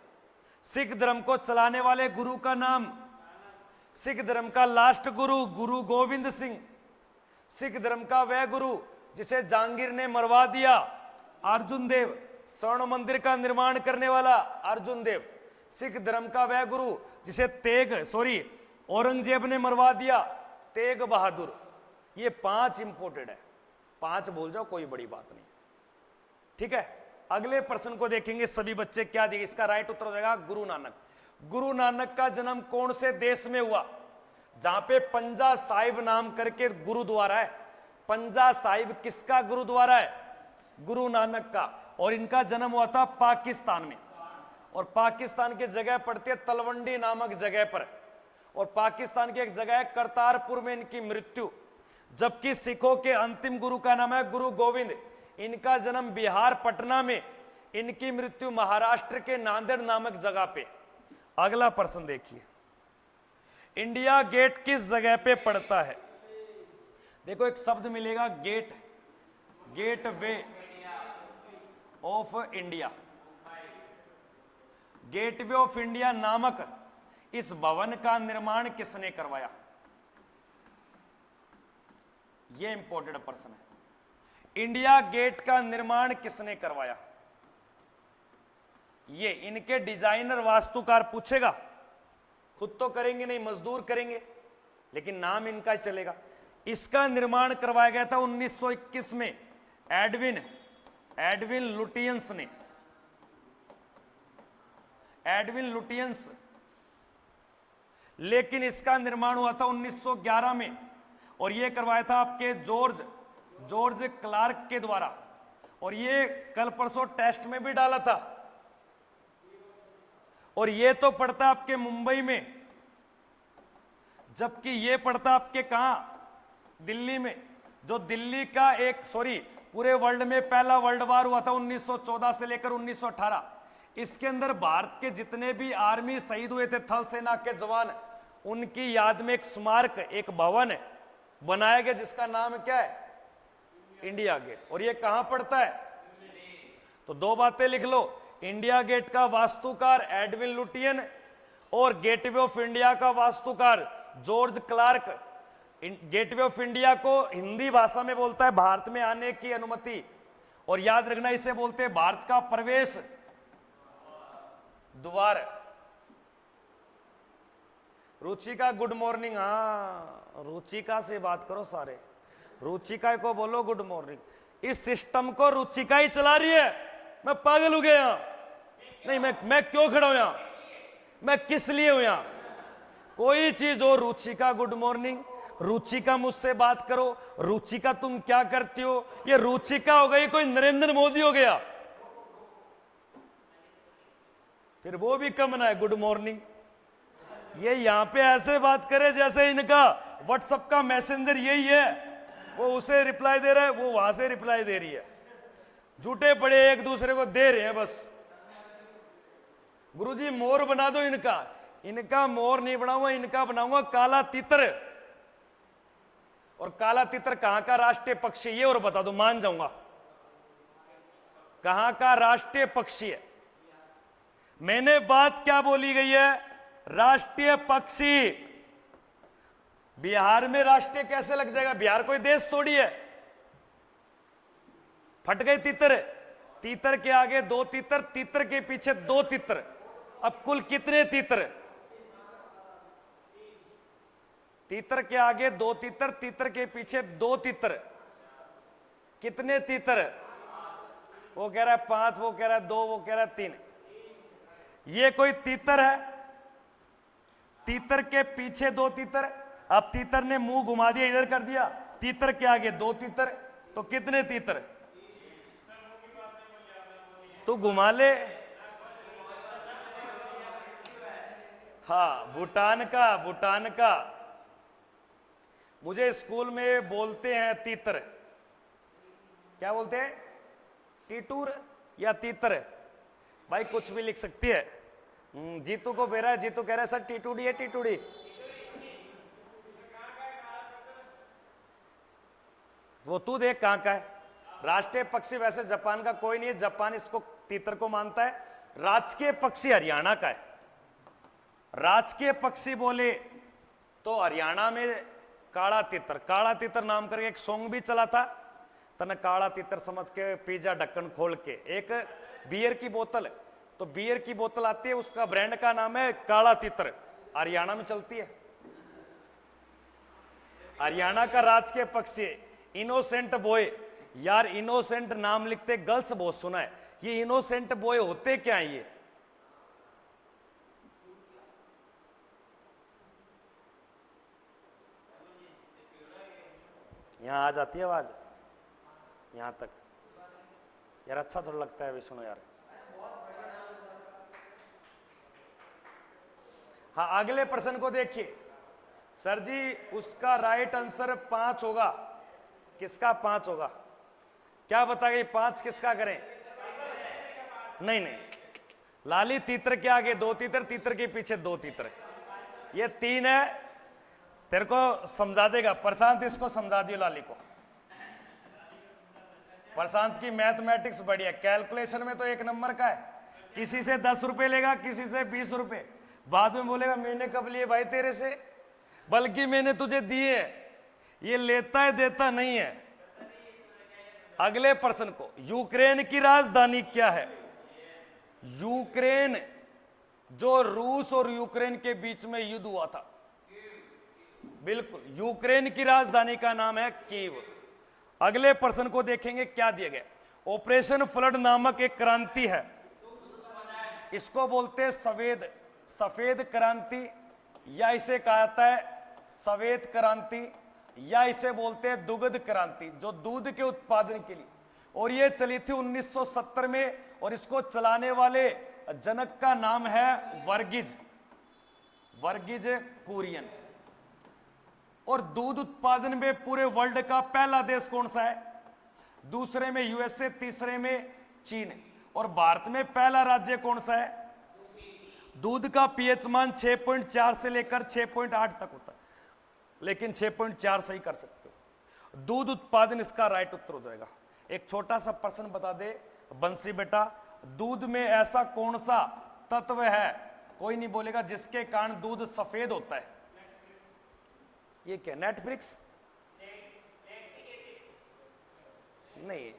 Speaker 1: सिख धर्म को चलाने वाले गुरु का नाम, सिख धर्म का लास्ट गुरु गुरु गोविंद सिंह। सिख धर्म का वह गुरु जिसे जहांगीर ने मरवा दिया, अर्जुन देव। स्वर्ण मंदिर का निर्माण करने वाला अर्जुन देव। सिख धर्म का वह गुरु जिसे औरंगजेब ने मरवा दिया, तेग बहादुर। ये 5 इंपोर्टेड है, 5 बोल जाओ कोई बड़ी बात नहीं, ठीक है। अगले प्रश्न को देखेंगे सभी बच्चे क्या देंगे। इसका राइट उत्तर हो जाएगा गुरु नानक। गुरु नानक का जन्म कौन से देश में हुआ? जहां पे पंजा साहिब नाम करके गुरुद्वारा है। पंजा साहिब किसका गुरुद्वारा है? गुरु नानक का। और इनका जन्म हुआ था पाकिस्तान में, और पाकिस्तान की जगह पड़ती है तलवंडी नामक जगह पर, और पाकिस्तान की एक जगह है करतारपुर में इनकी मृत्यु। जबकि सिखों के अंतिम गुरु का नाम है गुरु गोविंद। इनका जन्म बिहार पटना में, इनकी मृत्यु महाराष्ट्र के नांदेड़ नामक जगह पे। अगला प्रश्न देखिए, इंडिया गेट किस जगह पे पड़ता है? देखो एक शब्द मिलेगा gate, gateway of India. Gateway of India नामक इस भवन का निर्माण किसने करवाया? यह इंपॉर्टेंट प्रश्न है। इंडिया गेट का निर्माण किसने करवाया? ये इनके डिजाइनर वास्तुकार पूछेगा। खुद तो करेंगे नहीं, मजदूर करेंगे, लेकिन नाम इनका चलेगा। इसका निर्माण करवाया गया था 1921 में एडविन लुटियंस ने। Edwin Lutyens. लेकिन इसका निर्माण हुआ था 1911 में, और यह करवाया था आपके जॉर्ज क्लार्क के द्वारा। और ये कल परसों टेस्ट में भी डाला था। और ये तो पड़ता आपके मुंबई में, जबकि ये पड़ता आपके कहां? दिल्ली में। जो दिल्ली का पूरे वर्ल्ड में पहला वर्ल्ड वार हुआ था 1914 से लेकर 1918। इसके अंदर भारत के जितने भी आर्मी शहीद हुए थे, थल सेना के जवान, उनकी याद में एक स्मारक, एक भवन बनाया गया जिसका नाम क्या है? India Gate. और ये कहां पड़ता है? तो दो बातें लिख लो, इंडिया गेट का वास्तुकार एडविन लुटियन और गेटवे ऑफ इंडिया का वास्तुकार जॉर्ज क्लार्क। गेटवे ऑफ इंडिया को हिंदी भाषा में बोलता है भारत में आने की अनुमति, और याद रखना इसे बोलते हैं भारत का प्रवेश द्वार। Ruchika good morning. हाँ, रुचिका से बात करो सारे, रुचिका को बोलो गुड मॉर्निंग। इस सिस्टम को रुचिका ही चला रही है, मैं पागल हो गया यहां। नहीं, मैं क्यों खड़ा हूं यहां, मैं किस लिए हूं यहां? कोई चीज हो, रुचिका गुड मॉर्निंग, रुचिका मुझसे बात करो, रुचिका तुम क्या करती हो। ये रुचिका हो गई कोई नरेंद्र मोदी हो गया, फिर वो भी कम ना है गुड मॉर्निंग। ये यहां पे ऐसे बात करे जैसे इनका व्हाट्सएप का मैसेंजर यही है, वो उसे रिप्लाई दे रहा है, वो वहां से रिप्लाई दे रही है, झूठे पड़े एक दूसरे को दे रहे हैं बस। गुरुजी मोर बना दो इनका। इनका मोर नहीं बनाऊंगा, इनका बनाऊंगा काला तितर। और काला तितर कहां का राष्ट्रीय पक्षी ये और बता दो, मान जाऊंगा। कहां का राष्ट्रीय पक्षी है? मैंने बात क्या बोली गई है? राष्ट्रीय पक्षी। बिहार में राष्ट्रीय कैसे लग जाएगा? बिहार कोई देश थोड़ी है। फट गए तितर। तीतर के आगे दो तीतर, तीतर के पीछे दो तीतर। अब कुल कितने तीतर? तीतर के आगे दो तीतर, तीतर के पीछे दो तीतर। कितने तीतर? वो कह रहा है 5, वो कह रहा है 2, वो कह रहा है 3। ये कोई तीतर है? तीतर के पीछे दो तीतर। अब तीतर ने मुंह घुमा दिया, इधर कर दिया, तीतर के आगे दो तीतर, तो कितने तीतर? तू घुमा ले। हाँ, भूटान का, भूटान का। मुझे स्कूल में बोलते हैं तीतर। क्या बोलते हैं? टीटूर या तीतर? भाई कुछ भी लिख सकती है। जीतू को बेरा है, जीतू कह रहा है सर टीटूडी है, टीटूडी। वो तू देख कहां का है। राष्ट्रीय पक्षी वैसे जापान का कोई नहीं है, जापान इसको तीतर को मानता है। राजकीय पक्षी हरियाणा का है। राजकीय पक्षी बोले तो हरियाणा में काला तीतर। काला तीतर नाम करके एक सॉन्ग भी चला था, तने काला तीतर समझ के पिज्जा ढक्कन खोल के। एक बियर की बोतल, तो बियर की बोतल आती है, उसका ब्रांड का नाम है काला तीतर, हरियाणा में चलती है। हरियाणा का राजकीय पक्षी इनोसेंट बॉय। यार इनोसेंट नाम लिखते गर्ल्स बहुत सुना है, ये इनोसेंट बॉय होते क्या है? ये यहां आ जाती है आवाज यहां तक। यार अच्छा थोड़ा लगता है अभी, सुनो यार। हाँ, अगले प्रश्न को देखिए। सर जी उसका राइट आंसर 5 होगा। किसका 5 होगा? क्या बताइए 5 किसका करें? नहीं नहीं, लाली तीतर के आगे दो तीतर, तीतर के पीछे दो तीतर, ये 3 है। तेरे को समझा देगा प्रशांत, इसको समझा दियो लाली को। प्रशांत की मैथमेटिक्स बढ़िया, कैलकुलेशन में तो 1 नंबर का है। किसी से 10 रुपए लेगा, किसी से 20 रुपए, बाद में बोलेगा मैंने कब लिए भाई तेरे से, बल्कि मैंने तुझे दिए। ये लेता है देता नहीं है। अगले प्रश्न को, यूक्रेन की राजधानी क्या है? यूक्रेन, जो रूस और यूक्रेन के बीच में युद्ध हुआ था, बिल्कुल यूक्रेन की राजधानी का नाम है कीव। अगले प्रश्न को देखेंगे क्या दिया गया। ऑपरेशन फ्लड नामक एक क्रांति है, इसको बोलते हैं सफेद क्रांति, या इसे कहा जाता है सफेद क्रांति, या इसे बोलते हैं दुग्ध क्रांति, जो दूध के उत्पादन के लिए। और ये चली थी 1970 में, और इसको चलाने वाले जनक का नाम है वर्गीज कुरियन। और दूध उत्पादन में पूरे वर्ल्ड का पहला देश कौन सा है? दूसरे में यूएसए, तीसरे में चीन। और भारत में पहला राज्य कौन सा है? दूध का पीएच मान 6.4 से लेकर 6.8 तक होता है, लेकिन 6.4 सही कर सकते हो। दूध उत्पादन इसका राइट उत्तर हो जाएगा। एक छोटा सा प्रश्न बता दे बंसी बेटा, दूध में ऐसा कौन सा तत्व है, कोई नहीं बोलेगा, जिसके कारण दूध सफेद होता है? ये क्या, नेटफ्लिक्स? नहीं,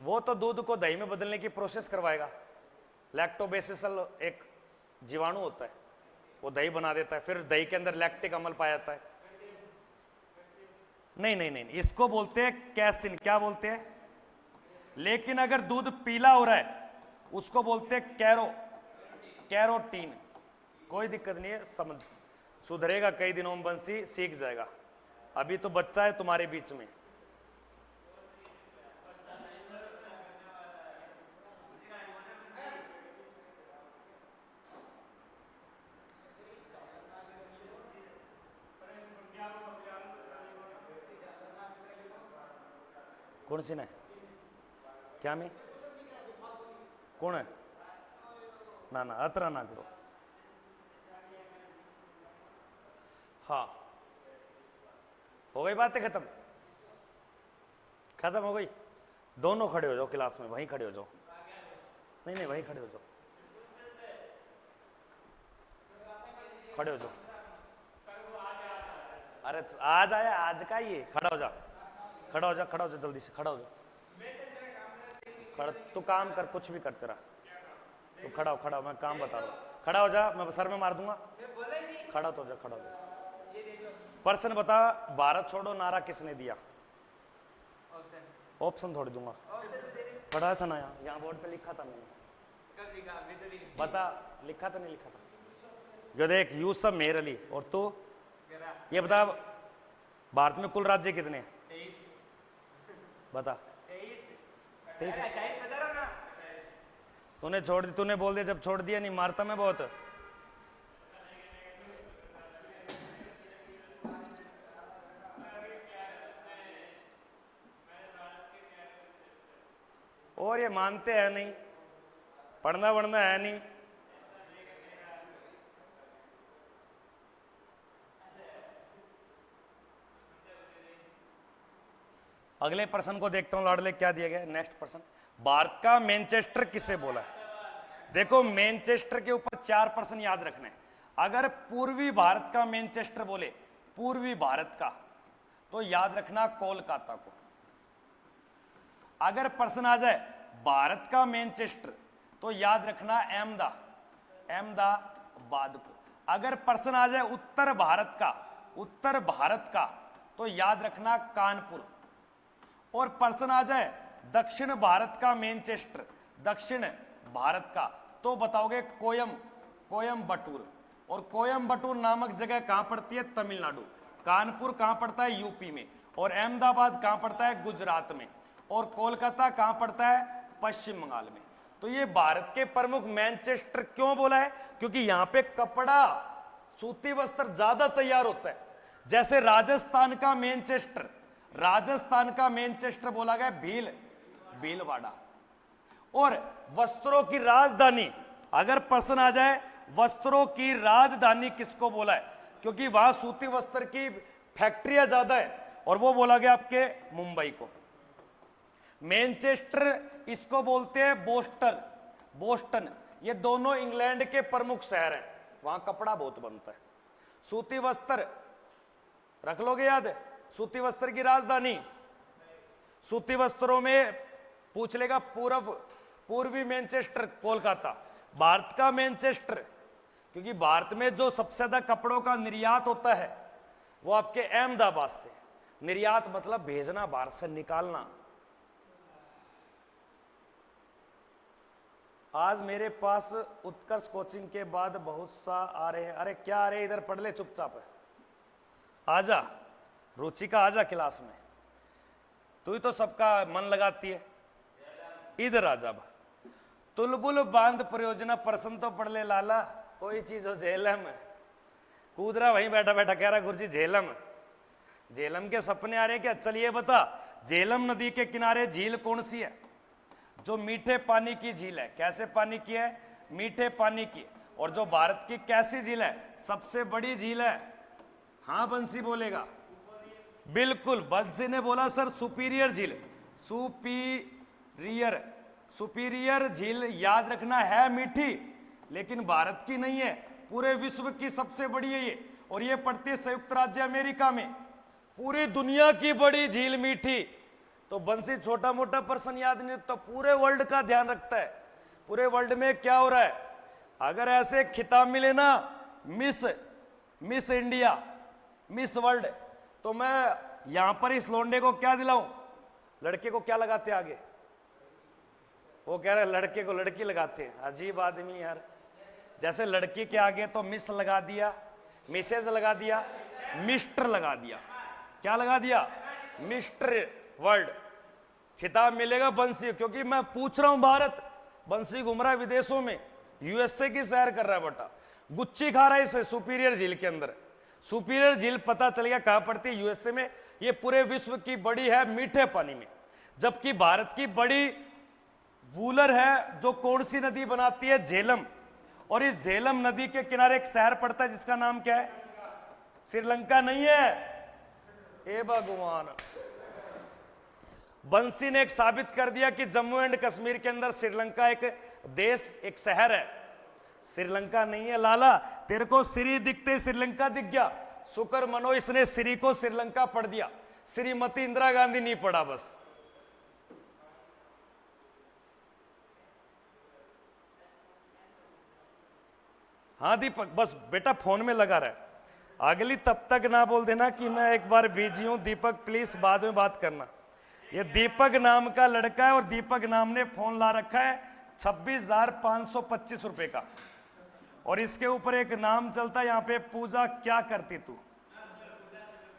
Speaker 1: वो तो दूध को दही में बदलने की प्रोसेस करवाएगा। लैक्टोबेसिसल एक जीवाणु होता है, वो दही बना देता है, फिर दही के अंदर लैक्टिक अम्ल पाया जाता है। नहीं नहीं नहीं, इसको बोलते हैं कैसिन। क्या बोलते हैं? लेकिन अगर दूध पीला हो रहा है उसको बोलते हैं कैरोटीन। कोई दिक्कत नहीं है, समझ सुधरेगा कई दिनों में, बंसी सीख जाएगा। अभी तो बच्चा है तुम्हारे बीच में। कौन सी ने? क्या में? कौन है? ना ना, अतरा ना करो। हाँ, हो गई बातें खत्म? खत्म हो गई। दोनों खड़े हो जाओ क्लास में, वहीं खड़े हो जाओ। नहीं नहीं, वहीं खड़े हो जाओ, खड़े हो जाओ। अरे आज आया, आज का ही है। खड़ा हो जा, खड़ा हो जा, खड़ा हो जा, जल्दी से खड़ा हो जा। खड़ा, तू काम कर, कुछ भी करते रहा। तू खड़ा हो, खड़ा हो, मैं काम बता रहा हूँ। खड़ा हो जा, मैं सर में मार दूंगा। खड़ा तो हो जा, खड़ा हो जा। प्रश्न बता, भारत छोड़ो नारा किसने दिया? ऑप्शन थोड़ी दूंगा, पढ़ा था ना, यहाँ बोर्ड पे लिखा था मैंने। कब लिखा? अभी तो लिखा। बता, लिखा था नहीं लिखा था? जो देख, यूसुफ मेहर अली। और तू ये बता, भारत में कुल राज्य कितने? 23। बता। 23। तूने छोड़ दी, तूने बोल दिया जब छोड़ दिया। नहीं मारता मैं बहुत। और ये मानते हैं नहीं, पढ़ना वढ़ना है नहीं। अगले प्रश्न को देखता हूं लाडले, क्या दिया गया। नेक्स्ट प्रश्न, भारत का मैनचेस्टर किसे बोला है? देखो, मैनचेस्टर के ऊपर 4 प्रश्न याद रखने। अगर पूर्वी भारत का मैनचेस्टर बोले, पूर्वी भारत का, तो याद रखना कोलकाता को। अगर प्रश्न आ जाए भारत का मैनचेस्टर, तो याद रखना अहमदाबाद को। अगर प्रश्न आ जाए उत्तर भारत का, तो याद रखना कानपुर। और प्रश्न आ जाए दक्षिण भारत का मैनचेस्टर, दक्षिण भारत का, तो बताओगे कोयम्बटूर। और कोयम्बटूर नामक जगह कहां पड़ती है? तमिलनाडु। कानपुर कहां पड़ता है? यूपी में। और अहमदाबाद कहां पड़ता है? गुजरात में। और कोलकाता कहां पड़ता है? पश्चिम बंगाल में। तो ये भारत के प्रमुख मैनचेस्टर क्यों बोला है? क्योंकि यहां पे कपड़ा, सूती वस्त्र ज्यादा तैयार होता है। जैसे राजस्थान का मैनचेस्टर बोला गया भीलवाड़ा। और वस्त्रों की राजधानी, अगर प्रश्न आ जाए वस्त्रों की राजधानी किसको बोला है? क्योंकि वहां सूती वस्त्र की फैक्ट्रियां ज्यादा है, और वो बोला गया आपके मुंबई को। मैनचेस्टर इसको बोलते हैं बोस्टन। ये दोनों इंग्लैंड के प्रमुख शहर हैं, वहां कपड़ा बहुत बनता है। सूती वस्त्र रख लोगे याद, सूती वस्त्र की राजधानी। सूती वस्त्रों में पूछ लेगा पूर्वी मैनचेस्टर कोलकाता। भारत का मैनचेस्टर, क्योंकि भारत में जो सबसे ज्यादा कपड़ों का निर्यात होता है वो आपके अहमदाबाद से। निर्यात मतलब भेजना, भारत से निकालना। आज मेरे पास उत्कर्ष कोचिंग के बाद बहुत सा आ रहे हैं। अरे क्या आ रहे हैं, इधर पढ़ ले चुपचाप। आजा रुचिका, आजा क्लास में, तू ही तो सबका मन लगाती है। इधर आजा। तुलबुल बांध परियोजना प्रश्न तो पढ़ ले लाला। कोई चीज हो झेलम, कूद रहा वहीं बैठा बैठा, कह रहा गुरुजी झेलम के सपने आ रहे हैं क्या? चलिए बता, झेलम नदी के किनारे झील कौन सी है? जो मीठे पानी की झील है। कैसे पानी की है? मीठे पानी की। और जो भारत की कैसी झील है? सबसे बड़ी झील है। हाँ बंसी बोलेगा, बिल्कुल बंसी ने बोला सर सुपीरियर झील। सुपीरियर, सुपीरियर झील याद रखना है मीठी, लेकिन भारत की नहीं है, पूरे विश्व की सबसे बड़ी है ये। और ये पड़ती है संयुक्त राज्य अमेरिका में। पूरी दुनिया की बड़ी झील मीठी। तो बंसी छोटा मोटा पर्सन याद नहीं, तो पूरे वर्ल्ड का ध्यान रखता है। पूरे वर्ल्ड में क्या हो रहा है? अगर ऐसे खिताब मिले ना, मिस इंडिया, मिस वर्ल्ड, तो मैं यहां पर इस लोंडे को क्या दिलाऊं? लड़के को क्या लगाते आगे? वो कह रहे लड़के को लड़की लगाते हैं। अजीब आदमी यार। जैसे लड़की के आगे तो मिस लगा दिया, मिसेज लगा दिया, मिस्टर लगा दिया। क्या लगा दिया? Mister world. खिताब मिलेगा बंसी, क्योंकि मैं पूछ रहा हूं भारत। बंसी घूम रहा है विदेशों में, यूएसए की सैर कर रहा है बेटा, गुच्ची खा रहा है इसे सुपीरियर झील के अंदर। सुपीरियर झील पता चल गया कहां पड़ती है? यूएसए में। ये पूरे विश्व की बड़ी है मीठे पानी में। जबकि भारत की बड़ी वूलर है, जो कौन सी नदी बनाती है? झेलम। और इस झेलम नदी के किनारे एक शहर पड़ता है जिसका नाम क्या है? श्रीलंका नहीं है। ए भगवान, बंसी ने एक साबित कर दिया कि जम्मू एंड कश्मीर के अंदर श्रीलंका एक देश, एक शहर है। श्रीलंका नहीं है लाला, तेरे को श्री दिखते श्रीलंका दिख गया। शुक्र मनो इसने श्री को श्रीलंका पढ़ दिया, श्रीमती इंदिरा गांधी नहीं पढ़ा बस। हाँ दीपक, बस बेटा फोन में लगा रहा। अगली तब तक ना बोल देना कि मैं एक बार बिजी हूं। दीपक प्लीज बाद में बात करना। ये दीपक नाम का लड़का है और दीपक नाम ने फोन ला रखा है 26,525 रुपए का। और इसके ऊपर एक नाम चलता है यहाँ पे, पूजा क्या करती तू।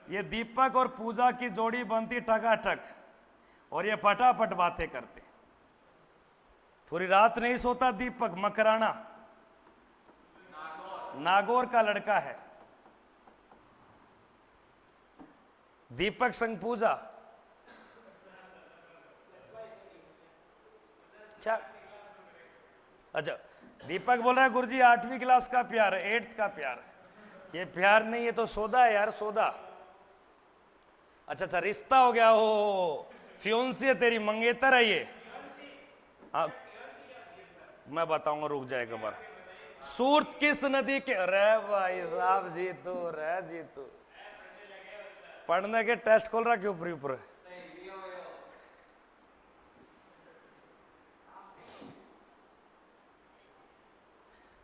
Speaker 1: ये दीपक और पूजा की जोड़ी बनती ठगाठग, और ये फटाफट बातें करते। पूरी रात नहीं सोता दीपक। मकराना, नागौर का लड़का है दीपक संग पूजा। क्या? अच्छा, दीपक बोल रहा है गुरुजी 8वीं क्लास का प्यार है, 8th का प्यार। ये प्यार नहीं, ये तो सौदा है यार, सौदा। अच्छा अच्छा, रिश्ता हो गया। हो फ्योंसी है तेरी, मंगेतर है ये। हाँ मैं बताऊंगा, रुक जाए एक बार। सूरत किस नदी के? रे भाई साहब जीतू, रे जीतू पढ़ने के टेस्ट खोल रहा क्यों ऊपर ऊपर?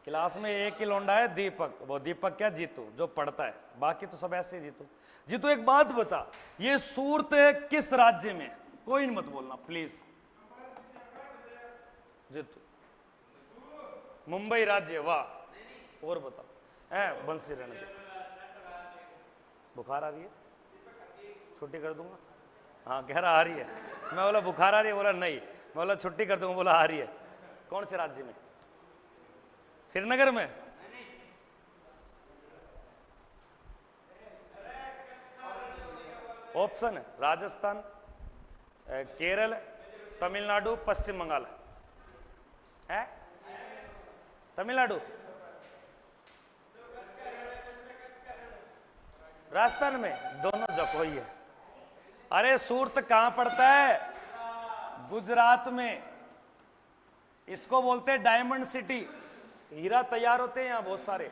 Speaker 1: क्लास में एक ही लौंडा है दीपक। वो दीपक क्या? जीतू, जो पढ़ता है। बाकी तो सब ऐसे ही। जीतू, जीतू एक बात बता, ये सूरत है किस राज्य में? कोई नहीं मत बोलना प्लीज। जीतू, मुंबई राज्य। वाह, और बता। है बंसी रहने दे। बुखार आ रही है, छुट्टी कर दूंगा। हाँ कह रहा आ रही है। मैं बोला बुखार आ रही है, बोला नहीं। मैं बोला छुट्टी कर दूंगा, बोला आ रही है। कौन से राज्य में? श्रीनगर में। ऑप्शन है राजस्थान, केरल, तमिलनाडु, पश्चिम बंगाल। है तमिलनाडु, राजस्थान में, दोनों जगह ही है। अरे सूरत कहां पड़ता है? गुजरात में। इसको बोलते हैं डायमंड सिटी। हीरा तैयार होते हैं यहां बहुत सारे।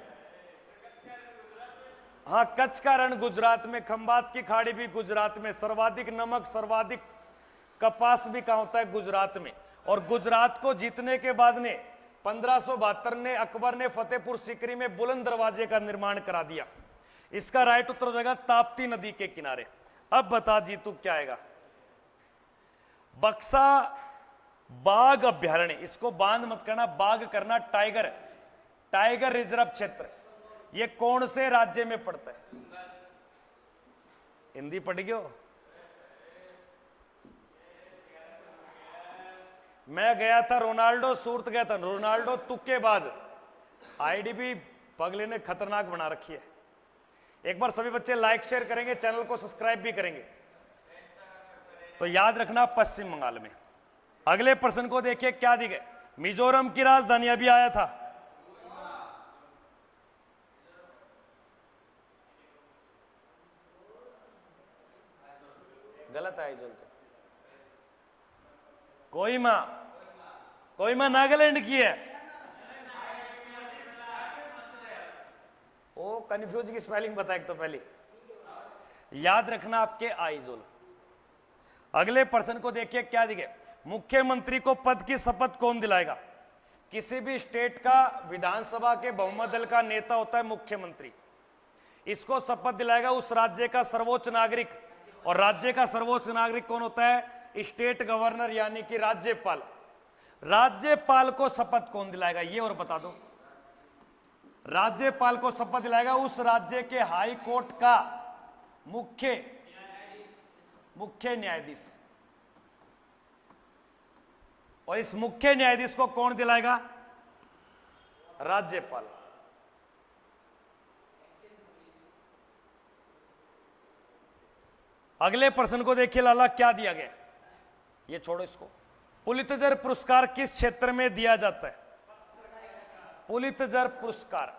Speaker 1: हाँ, कच्छ का रण गुजरात में, खंबात की खाड़ी भी गुजरात में, सर्वाधिक नमक, सर्वाधिक कपास भी कहां होता है? गुजरात में। और गुजरात को जीतने के बाद ने 1572 ने अकबर ने फतेहपुर सीकरी में बुलंद दरवाजे का निर्माण करा दिया। इसका राइट उत्तर हो जाएगा ताप्ती नदी के किनारे। अब बता जीतू क्या आएगा? बक्सा बाघ अभ्यारण्य। इसको बांध मत करना, बाघ करना टाइगर। टाइगर रिजर्व क्षेत्र ये कौन से राज्य में पड़ता है? हिंदी पढ़ गयो? मैं गया था, रोनाल्डो सूरत गया था। रोनाल्डो तुक्केबाज। आईडी भी पगले ने खतरनाक बना रखी है। एक बार सभी बच्चे लाइक शेयर करेंगे, चैनल को सब्सक्राइब भी करेंगे। तो याद रखना पश्चिम बंगाल में। अगले प्रश्न को देखिए क्या दी गई, मिजोरम की राजधानी अभी आया था, गलत है जो कोहिमा, कोहिमा नागालैंड की है। ओ कंफ्यूज की स्पेलिंग बताए तो पहले याद रखना आपके आइजोल। अगले प्रश्न को देखिए क्या दिखे, मुख्यमंत्री को पद की शपथ कौन दिलाएगा? किसी भी स्टेट का विधानसभा के बहुमत दल का नेता होता है मुख्यमंत्री, इसको शपथ दिलाएगा उस राज्य का सर्वोच्च नागरिक, और राज्य का सर्वोच्च नागरिक कौन होता है? स्टेट गवर्नर यानी कि राज्यपाल। राज्यपाल को शपथ कौन दिलाएगा ये और बता दो। राज्यपाल को शपथ दिलाएगा उस राज्य के हाई कोर्ट का मुख्य न्यायाधीश, और इस मुख्य न्यायाधीश को कौन दिलाएगा? राज्यपाल। अगले प्रश्न को देखिए लाला क्या दिया गया, ये छोड़ो इसको। पुलित्जर पुरस्कार किस क्षेत्र में दिया जाता है? पुलित्जर पुरस्कार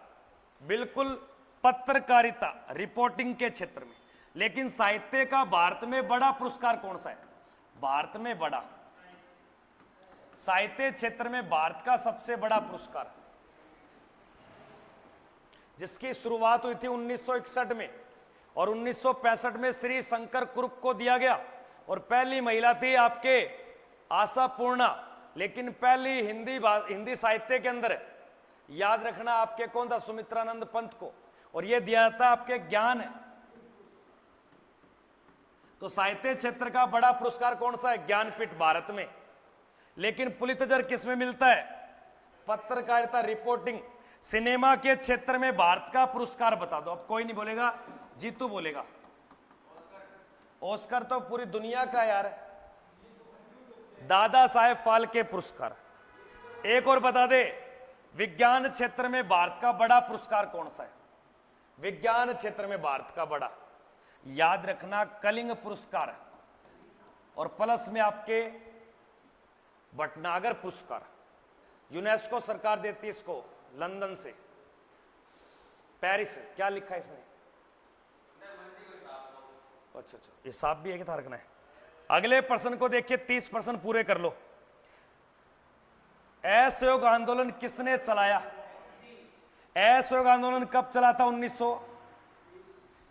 Speaker 1: बिल्कुल पत्रकारिता रिपोर्टिंग के क्षेत्र में। लेकिन साहित्य का भारत में बड़ा पुरस्कार कौन सा है? भारत में बड़ा साहित्य क्षेत्र में भारत का सबसे बड़ा पुरस्कार, जिसकी शुरुआत हुई थी 1961 में और 1965 में श्री शंकर कुरुप को दिया गया, और पहली महिला थी आपके आशा पूर्णा। लेकिन पहली हिंदी साहित्य के अंदर याद रखना आपके कौन था? सुमित्रानंद पंत को, और यह दिया था आपके ज्ञान। तो साहित्य क्षेत्र का बड़ा पुरस्कार कौन सा है? ज्ञानपीठ भारत में। लेकिन पुलित्जर किस में मिलता है? पत्रकारिता रिपोर्टिंग। सिनेमा के क्षेत्र में भारत का पुरस्कार बता दो। अब कोई नहीं बोलेगा, जीतू बोलेगा। ऑस्कर तो पूरी दुनिया का यार है, दादा साहेब फाल्के पुरस्कार। एक और बता दे, विज्ञान क्षेत्र में भारत का बड़ा पुरस्कार कौन सा है? विज्ञान क्षेत्र में भारत का बड़ा, याद रखना कलिंग पुरस्कार, और प्लस में आपके भटनागर पुरस्कार। यूनेस्को सरकार देती है इसको, लंदन से, पेरिस से। क्या लिखा है इसने? अच्छा, हिसाब भी है कि था रखना है। अगले प्रश्न को देखिए, 30 प्रश्न पूरे कर लो। असहयोग आंदोलन किसने चलाया? असहयोग आंदोलन कब चला था? 1900।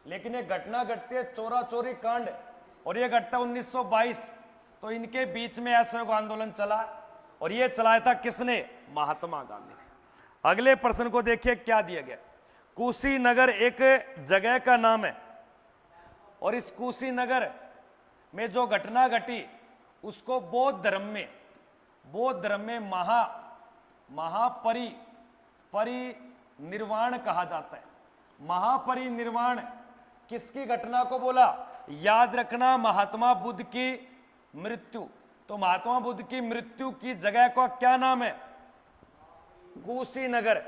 Speaker 1: लेकिन ये घटना घटती है चोरा चोरी कांड, और ये घटता 1922। तो इनके बीच में असहयोग आंदोलन चला, और ये चलाया था किसने? महात्मा गांधी ने। अगले प्रश्न को देखिए क्या दिया गया, कुशीनगर एक जगह का नाम है, और इस कुशीनगर में जो घटना घटी उसको बौद्ध धर्म में महापरिनिर्वाण कहा जाता है। महापरिनिर्वाण किसकी घटना को बोला? याद रखना महात्मा बुद्ध की मृत्यु। तो महात्मा बुद्ध की मृत्यु की जगह का क्या नाम है? कुशीनगर।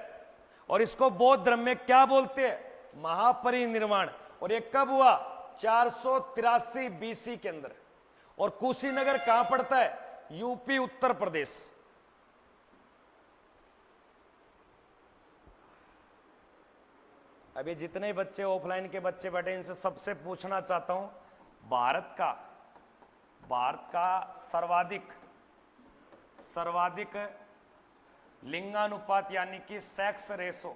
Speaker 1: और इसको बौद्ध धर्म में क्या बोलते हैं? महापरिनिर्वाण। और ये कब हुआ? 483 बीसी के अंदर। और कुशीनगर कहां पड़ता है? यूपी उत्तर प्रदेश। अभी जितने बच्चे ऑफलाइन के बच्चे बैठे इनसे सबसे पूछना चाहता हूं, भारत का सर्वाधिक लिंगानुपात यानी कि सेक्स रेशो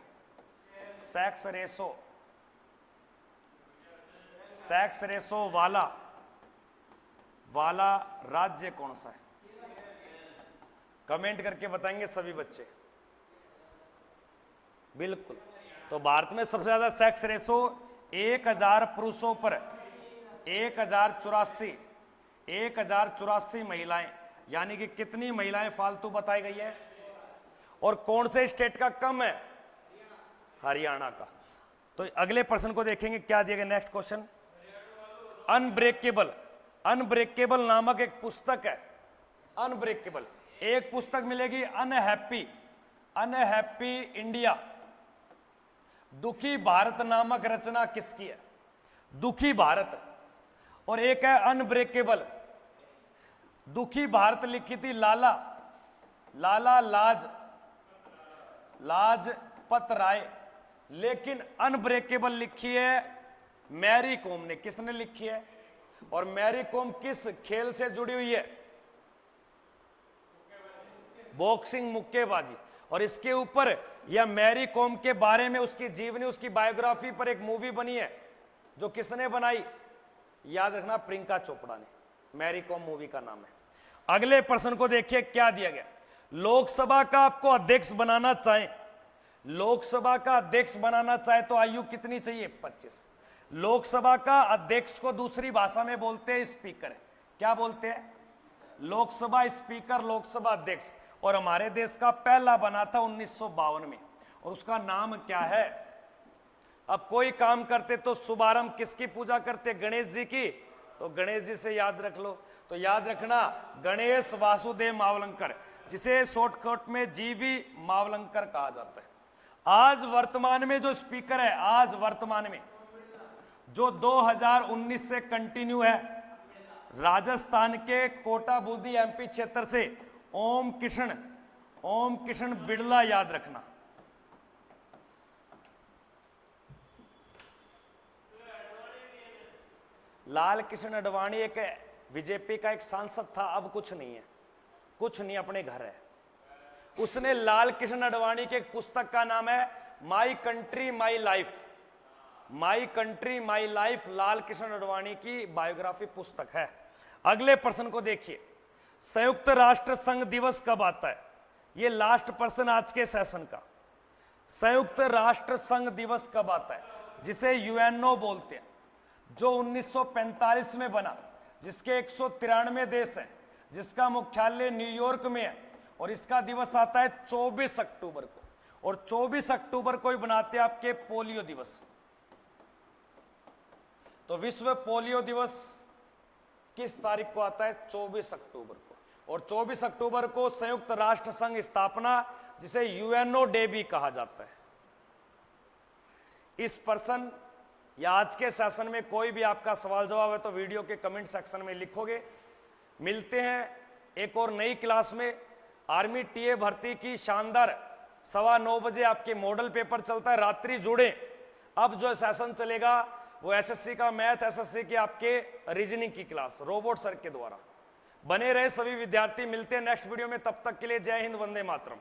Speaker 1: वाला राज्य कौन सा है? कमेंट करके बताएंगे सभी बच्चे। बिल्कुल, तो भारत में सबसे ज्यादा सेक्स रेशो 1000 पुरुषों पर 1084 महिलाएं, यानी कि कितनी महिलाएं फालतू बताई गई है? और कौन से स्टेट का कम है? हरियाणा का। तो अगले प्रश्न को देखेंगे क्या दिया गया। नेक्स्ट क्वेश्चन, अनब्रेकेबल नामक एक पुस्तक है। अनब्रेकेबल एक पुस्तक मिलेगी, अनहैप्पी इंडिया, दुखी भारत नामक रचना किसकी है? दुखी भारत। और एक है अनब्रेकेबल, दुखी भारत लिखी थी लाला लाला लाजपत राय, लेकिन अनब्रेकेबल लिखी है मैरी कॉम ने। किसने लिखी है? और मैरी कॉम किस खेल से जुड़ी हुई है? बॉक्सिंग, मुक्केबाजी। और इसके ऊपर या मैरी कॉम के बारे में उसकी जीवनी, उसकी बायोग्राफी पर एक मूवी बनी है, जो किसने बनाई? याद रखना, प्रियंका चोपड़ा ने। मैरी कॉम मूवी का नाम है। अगले प्रश्न को देखिए क्या दिया गया। लोकसभा का आपको अध्यक्ष बनाना चाहे, लोकसभा का अध्यक्ष बनाना चाहे तो आयु कितनी चाहिए? 25। लोकसभा का अध्यक्ष को दूसरी भाषा में बोलते हैं स्पीकर। क्या बोलते हैं? लोकसभा स्पीकर, लोकसभा अध्यक्ष। और हमारे देश का पहला बना था 1952 में, और उसका नाम क्या है? अब कोई काम करते तो शुभारंभ किसकी पूजा करते? गणेश जी की। तो गणेश जी से याद रख लो। तो याद रखना, गणेश वासुदेव मावलंकर, जिसे शॉर्टकट में जीवी मावलंकर कहा जाता है। आज वर्तमान में जो स्पीकर है, आज वर्तमान में जो 2019 से कंटिन्यू है, राजस्थान के कोटा बूंदी एमपी क्षेत्र से ओम किशन बिड़ला। याद रखना। लाल कृष्ण अडवाणी एक बीजेपी का एक सांसद था, अब कुछ नहीं है, कुछ नहीं, अपने घर है। उसने, लाल कृष्ण अडवाणी की एक पुस्तक का नाम है my country my life. My country my life Lal Krishna Advani की बायोग्राफी पुस्तक है। अगले प्रश्न को देखिए, संयुक्त राष्ट्र संघ दिवस कब आता है? ये लास्ट प्रश्न आज के सेशन का। संयुक्त राष्ट्र संघ दिवस कब आता है, जिसे यूएनओ बोलते हैं, जो 1945 में बना, जिसके 193 देश हैं, जिसका मुख्यालय न्यूयॉर्क में है, और इसका दिवस आता है 24 अक्टूबर को। और 24 अक्टूबर को ही बनाते हैं आपके पोलियो दिवस। तो विश्व पोलियो दिवस किस तारीख को आता है? 24 अक्टूबर को। और 24 अक्टूबर को संयुक्त राष्ट्र संघ स्थापना, जिसे यूएनओ डे भी कहा जाता है। इस प्रश्न या आज के सेशन में कोई भी आपका सवाल जवाब है तो वीडियो के कमेंट सेक्शन में लिखोगे। मिलते हैं एक और नई क्लास में। आर्मी टीए भर्ती की शानदार 9:15 बजे आपके मॉडल पेपर चलता है, रात्रि जुड़े। अब जो सेशन चलेगा वो एसएससी का मैथ, एसएससी की आपके रीजनिंग की क्लास रोबोट सर के द्वारा। बने रहे सभी विद्यार्थी। मिलते हैं नेक्स्ट वीडियो में, तब तक के लिए जय हिंद, वंदे मातरम।